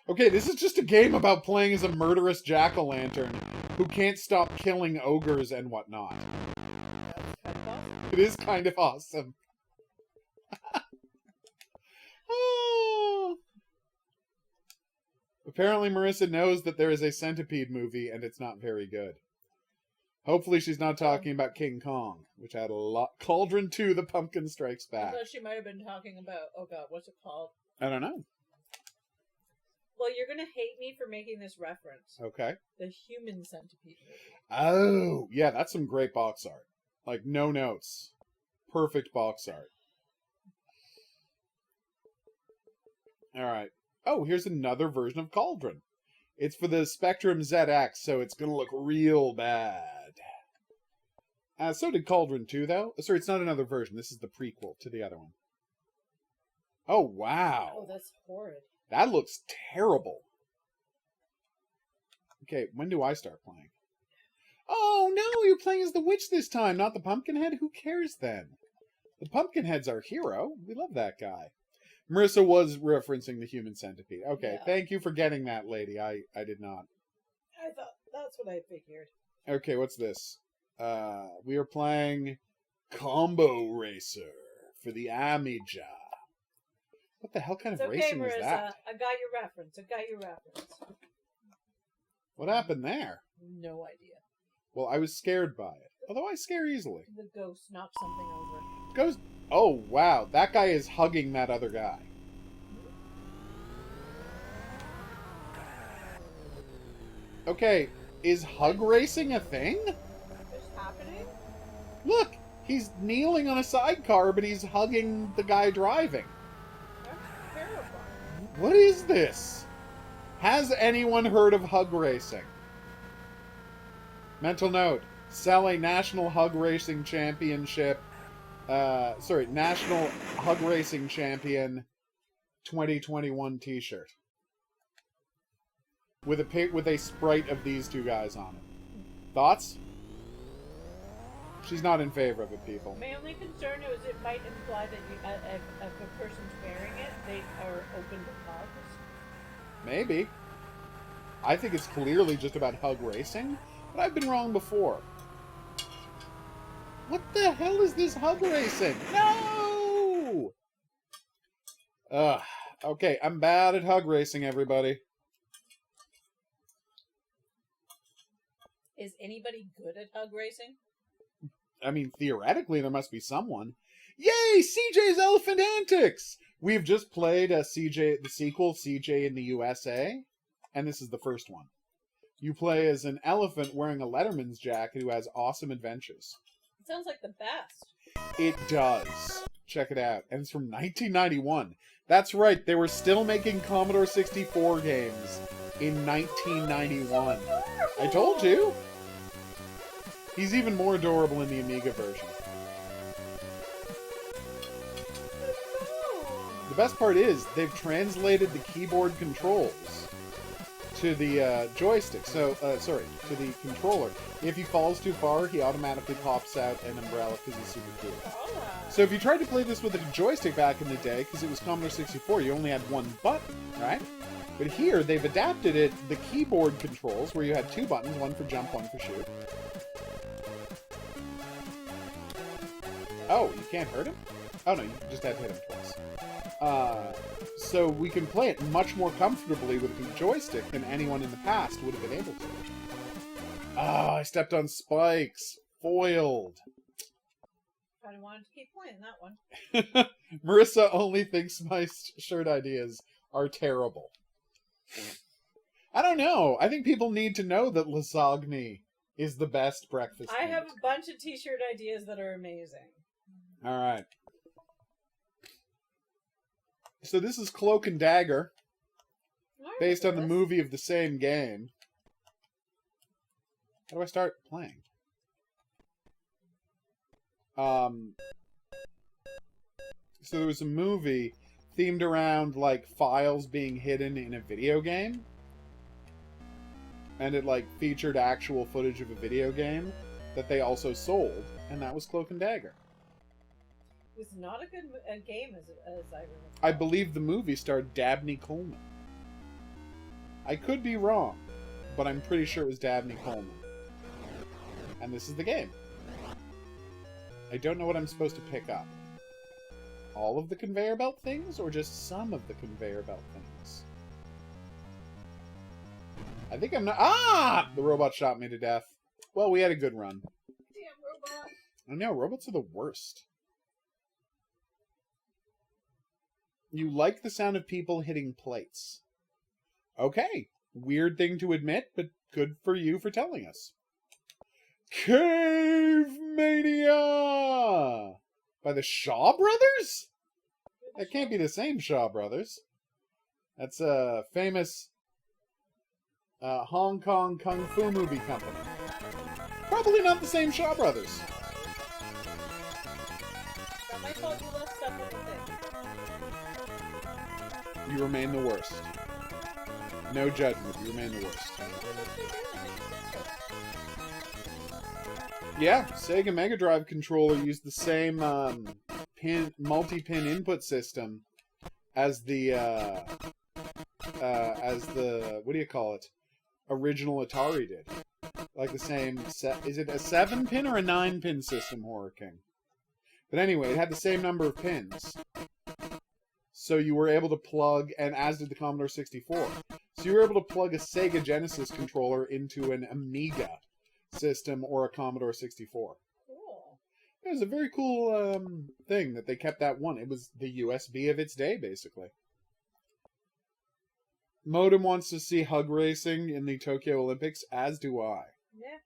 Okay, this is just a game about playing as a murderous jack-o'-lantern who can't stop killing ogres and whatnot. That's kind of awesome. It is kind of awesome. Oh. Apparently Marissa knows that there is a Centipede movie and it's not very good. Hopefully she's not talking about King Kong, which had a lot. Cauldron 2, The Pumpkin Strikes I Back. thought she might have been talking about, oh god, what's it called? I don't know. Well, you're gonna hate me for making this reference. Okay. The Human Centipede movie. Oh, yeah, that's some great box art. Like, no notes. Perfect box art. Alright. Oh, here's another version of Cauldron. It's for the Spectrum ZX, so it's gonna look real bad. So did Cauldron 2, though. Sorry, it's not another version. This is the prequel to the other one. Oh, wow. Oh, that's horrid. That looks terrible. Okay, when do I start playing? Oh, no, you're playing as the witch this time, not the Pumpkinhead? Who cares, then? The Pumpkinhead's our hero. We love that guy. Marissa was referencing the Human Centipede. Okay, Yeah. Thank you for getting that, lady. I did not. I thought, that's what I figured. Okay, what's this? We are playing Combo Racer for the Amiga. What the hell kind It's of okay, racing Marissa. is that? I got your reference. I got your reference. What happened there? No idea. Well, I was scared by it. Although I scare easily. The ghost knocked something over. Goes. Oh, wow. That guy is hugging that other guy. Okay, is hug racing a thing? What's happening? Look, he's kneeling on a sidecar, but he's hugging the guy driving. That's terrifying. What is this? Has anyone heard of hug racing? Mental note, sell a National Hug Racing Championship, National Hug Racing Champion 2021 t-shirt. With a sprite of these two guys on it. Thoughts? She's not in favor of it, people. My only concern is it might imply that if a person's wearing it, they are open to hugs. Maybe. I think it's clearly just about hug racing, but I've been wrong before. What the hell is this hug racing? No! Ugh. Okay, I'm bad at hug racing, everybody. Is anybody good at hug racing? I mean, theoretically, there must be someone. Yay! CJ's Elephant Antics! We've just played the sequel, CJ in the USA, and this is the first one. You play as an elephant wearing a Letterman's jacket who has awesome adventures. It sounds like the best. It does. Check it out. And it's from 1991. That's right, they were still making Commodore 64 games in 1991. I told you! He's even more adorable in the Amiga version. The best part is, they've translated the keyboard controls to the joystick. So, to the controller. If he falls too far, he automatically pops out an umbrella because he's super cool. So if you tried to play this with a joystick back in the day, because it was Commodore 64, you only had one button, right? But here, they've adapted it, the keyboard controls, where you had two buttons, one for jump, one for shoot. Oh, you can't hurt him? Oh no, you just have to hit him twice. So we can play it much more comfortably with the joystick than anyone in the past would have been able to. Ah, I stepped on spikes. Foiled. Kind of wanted to keep playing that one. Marissa only thinks my shirt ideas are terrible. I don't know. I think people need to know that lasagna is the best breakfast I meat. have a bunch of t-shirt ideas that are amazing. All right. So this is Cloak and Dagger, based on the movie of the same game. How do I start playing? So there was a movie themed around like files being hidden in a video game, and it like featured actual footage of a video game that they also sold, and that was Cloak and Dagger. It was not a good game as I remember. I believe the movie starred Dabney Coleman. I could be wrong, but I'm pretty sure it was Dabney Coleman. And this is the game. I don't know what I'm supposed to pick up. All of the conveyor belt things, or just some of the conveyor belt things? I think I'm not... Ah! The robot shot me to death. Well, we had a good run. Damn robot. I know, robots are the worst. You like the sound of people hitting plates. Okay. Weird thing to admit, but good for you for telling us. Cave Mania! By the Shaw Brothers? That can't be the same Shaw Brothers. That's a famous Hong Kong Kung Fu movie company. Probably not the same Shaw Brothers. Not my fault you left stuff with the thing. You remain the worst. No judgment. You remain the worst. Yeah, Sega Mega Drive controller used the same multi-pin input system as the what do you call it? Original Atari did. Like the same is it a 7-pin or a 9-pin system, Horror King? But anyway, it had the same number of pins. So you were able to plug, and as did the Commodore 64. So you were able to plug a Sega Genesis controller into an Amiga system or a Commodore 64. Cool. It was a very cool thing that they kept that one. It was the USB of its day, basically. Modem wants to see hug racing in the Tokyo Olympics, as do I. Yeah.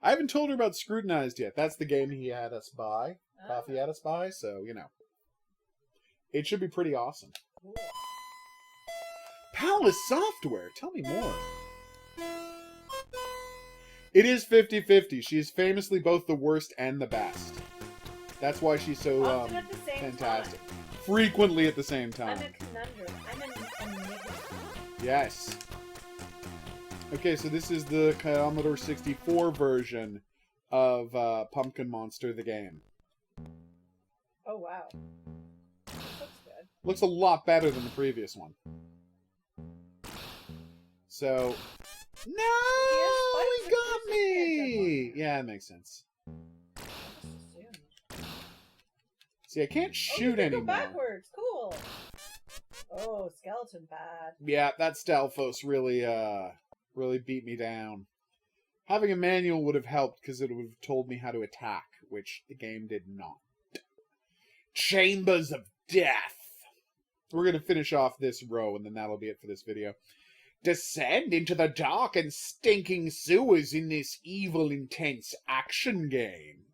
I haven't told her about Scrutinized yet. That's the game he had us buy. Coffee had us buy, so, you know. It should be pretty awesome. Cool. Palace Software, tell me more. It is 50-50. She is famously both the worst and the best. That's why she's so Often at the same fantastic. time. Frequently at the same time. I'm a conundrum. I'm an enigma. Yes. Okay, so this is the Commodore 64 version of Pumpkin Monster, the game. Oh, wow. Looks good. Looks a lot better than the previous one. So... No! He got me! Yeah, that makes sense. See, I can't shoot you can anymore. Go backwards. Cool. Oh, skeleton bad. Yeah, that Stalfos really beat me down. Having a manual would have helped because it would have told me how to attack, which the game did not. Chambers of Death. We're going to finish off this row, and then that'll be it for this video. Descend into the dark and stinking sewers in this evil, intense action game.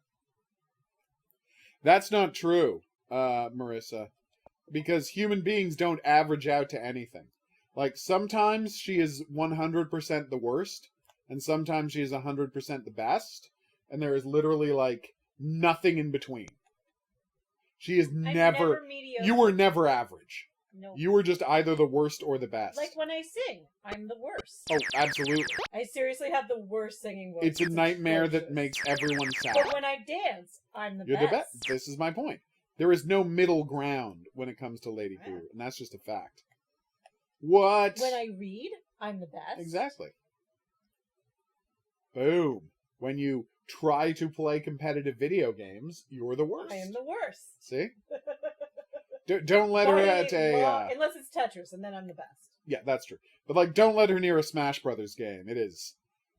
That's not true, Marissa. Because human beings don't average out to anything. Like, sometimes she is 100% the worst, and sometimes she is 100% the best, and there is literally, like, nothing in between. She is never mediocre. You were never average. No. You were just either the worst or the best. Like when I sing, I'm the worst. Oh, absolutely. I seriously have the worst singing voice. It's a nightmare that atrocious. makes everyone sad. But when I dance, I'm the You're best. the best. This is my point. There is no middle ground when it comes to Lady Pooh, and that's just a fact. What? When I read, I'm the best. Exactly. Boom. When you try to play competitive video games, you're the worst. I am the worst. See? Don't let her at a... Well, unless it's Tetris, and then I'm the best. Yeah, that's true. But, like, don't let her near a Smash Brothers game.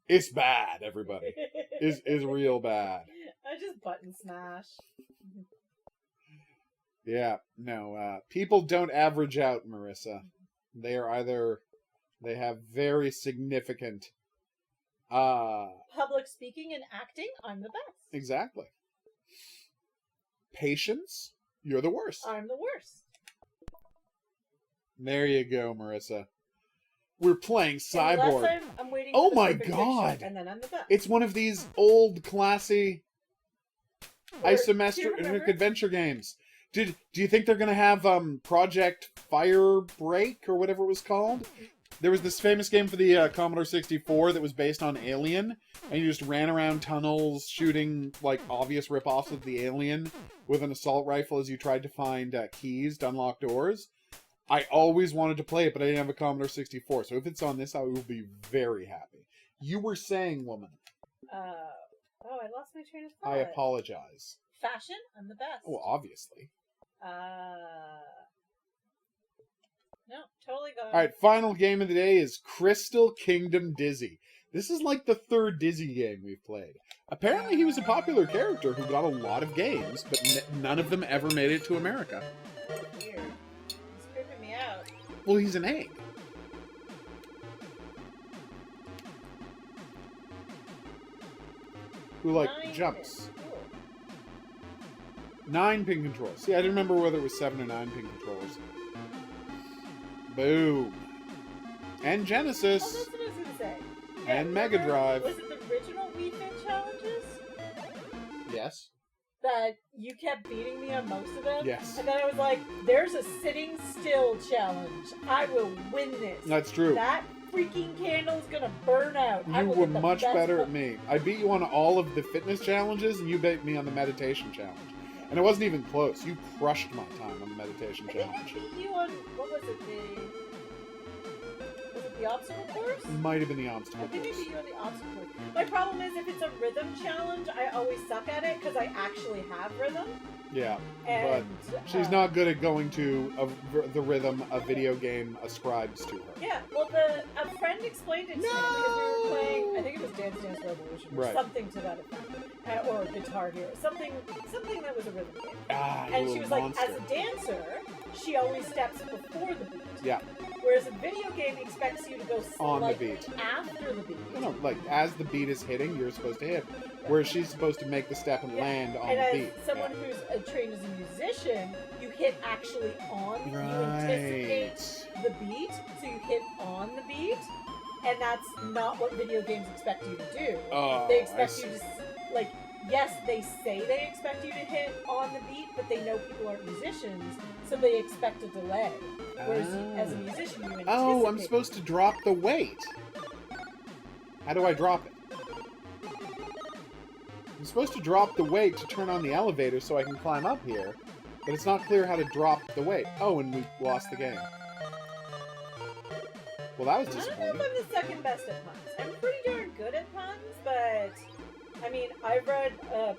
It's bad, everybody. Is real bad. I just button smash. Yeah, no, people don't average out, Marissa. They are either... They have very significant... Public speaking and acting, I'm the best. Exactly. Patience, you're the worst. I'm the worst. There you go, Marissa. We're playing Cyborg. Unless I'm waiting Oh for the my perfect God. picture, and then I'm the best. It's one of these old, classy, Do you isometric remember? adventure games. Do you think they're gonna have Project Firebreak or whatever it was called? There was this famous game for the Commodore 64 that was based on Alien, and you just ran around tunnels shooting like obvious ripoffs of the Alien with an assault rifle as you tried to find keys to unlock doors. I always wanted to play it, but I didn't have a Commodore 64, so if it's on this, I will be very happy. You were saying, woman. Oh, I lost my train of thought. I apologize. Fashion? I'm the best. Well, obviously. No, totally gone. Alright, final game of the day is Crystal Kingdom Dizzy. This is like the third Dizzy game we've played. Apparently he was a popular character who got a lot of games, but none of them ever made it to America. Weird. He's creeping me out. Well, he's an egg. Who, like, 9 jumps. Cool. 9 pin controls. See, I didn't remember whether it was 7 or 9 pin controllers. Boom. And Oh, Genesis. that's what I was gonna say. And Mega Drive. Was it the original Wii Fit challenges? Yes. That you kept beating me on most of them? Yes. And then I was like, there's a sitting still challenge. I will win this. That's true. That freaking candle's gonna burn out. I You will were get the much best better at one. me. I beat you on all of the fitness challenges, and you beat me on the meditation challenge. And it wasn't even close. You crushed my time on the meditation I think I challenge. beat you on, what was it, the obstacle course? Might have been the I obstacle think I course. beat you on the obstacle course. My problem is if it's a rhythm challenge, I always suck at it because I actually have rhythm. Yeah, And, but she's not good at going to the rhythm a video game ascribes to her. Yeah, well, a friend explained it to me because we were playing. I think it was Dance Dance Revolution or Right. something to that effect, or Guitar Hero, something that was a rhythm game. Ah, you And she little was like, monster. as a dancer, she always steps before the beat. Yeah. Whereas a video game expects you to go On the slightly beat. after the beat. No, like, as the beat is hitting, you're supposed to hit. Whereas she's supposed to make the step and Yeah. land on And the as beat. someone who's trained as a musician, you hit actually on. You anticipate Right. the beat, so you hit on the beat, and that's not what video games expect you to do. Oh, They I expect see. you to, like, yes, they say they expect you to hit on the beat, but they know people aren't musicians, so they expect a delay. Whereas as a musician, you anticipate. Oh, I'm supposed to drop the weight. How do I drop it? I'm supposed to drop the weight to turn on the elevator so I can climb up here, but it's not clear how to drop the weight. Oh, and we lost the game. Well, that was I don't know disappointing. if I'm the second best at puns. I'm pretty darn good at puns, but I mean, I've read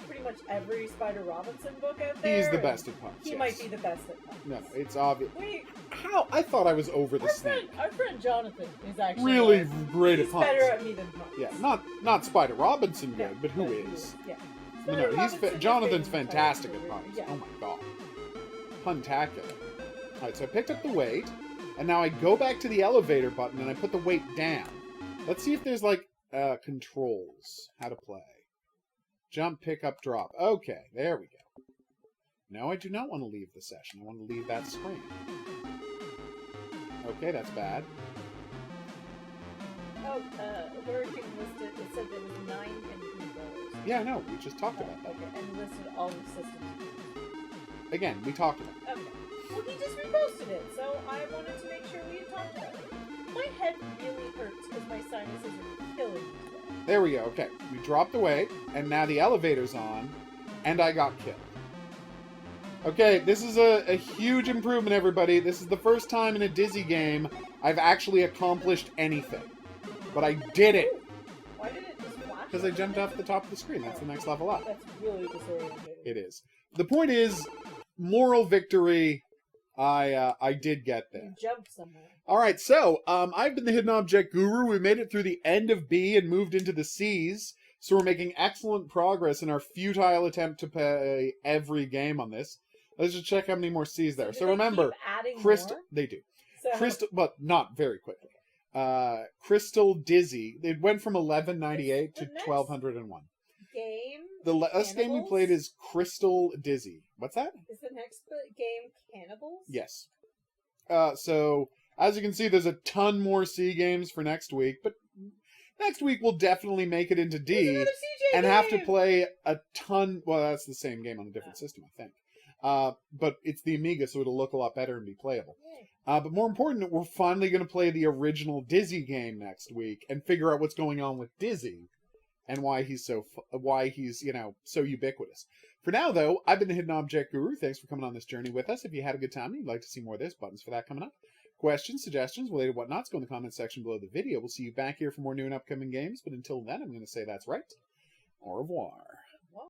pretty much every Spider Robinson book out there. He's the and best at puns. He yes. might be the best at puns. No, it's obvious. We, How? I thought I was over the snake. our friend Jonathan is actually Really like, great at he's puns. better at me than puns. Yeah, not Spider Robinson Yeah, good, but who is? Yeah. No, Spider he's Robinson is Jonathan's big in fantastic puns, at puns. Yeah. Oh my god. Puntacular. Alright, so I picked up the weight, and now I go back to the elevator button and I put the weight down. Let's see if there's like controls. How to play. Jump, pick up, drop. Okay, there we go. No, I do not want to leave the session. I want to leave that screen. Okay, that's bad. Oh, where it listed, it said there was 9 pin controls. Yeah, no, we just talked about that. Okay, and listed all the systems. Again, we talked about it. Okay. Well, he just reposted it, so I wanted to make sure we had talked about it. My head really hurts because my sinuses are killing me today. There we go. Okay, we dropped the weight, and now the elevator's on, and I got killed. Okay, this is a huge improvement, everybody. This is the first time in a Dizzy game I've actually accomplished anything. But I did it! Ooh, why did it just flash? Because I jumped off the top of the screen. That's the next level up. That's really disorientating. It is. The point is, moral victory, I did get there. You jumped somewhere. Alright, so, I've been the Hidden Object Guru. We made it through the end of B and moved into the C's. So we're making excellent progress in our futile attempt to play every game on this. Let's just check how many more C's there. do So they remember, keep adding Crystal... more? They do. So, Crystal... But not very quickly. Crystal Dizzy. It went from 1198 to The next 1201. game. The last game we Cannibals? played is Crystal Dizzy. What's that? Is the next game Cannibals? Yes. So, as you can see, there's a ton more C games for next week, but next week we'll definitely make it into There's D another CJ and have to game! play a ton... Well, that's the same game on a different system, I think. But it's the Amiga, so it'll look a lot better and be playable. But more important, we're finally going to play the original Dizzy game next week and figure out what's going on with Dizzy and why he's so so ubiquitous. For now, though, I've been the Hidden Object Guru. Thanks for coming on this journey with us. If you had a good time and you'd like to see more of this, buttons for that coming up. Questions, suggestions, related whatnots, go in the comments section below the video. We'll see you back here for more new and upcoming games. But until then, I'm going to say that's right. Au revoir.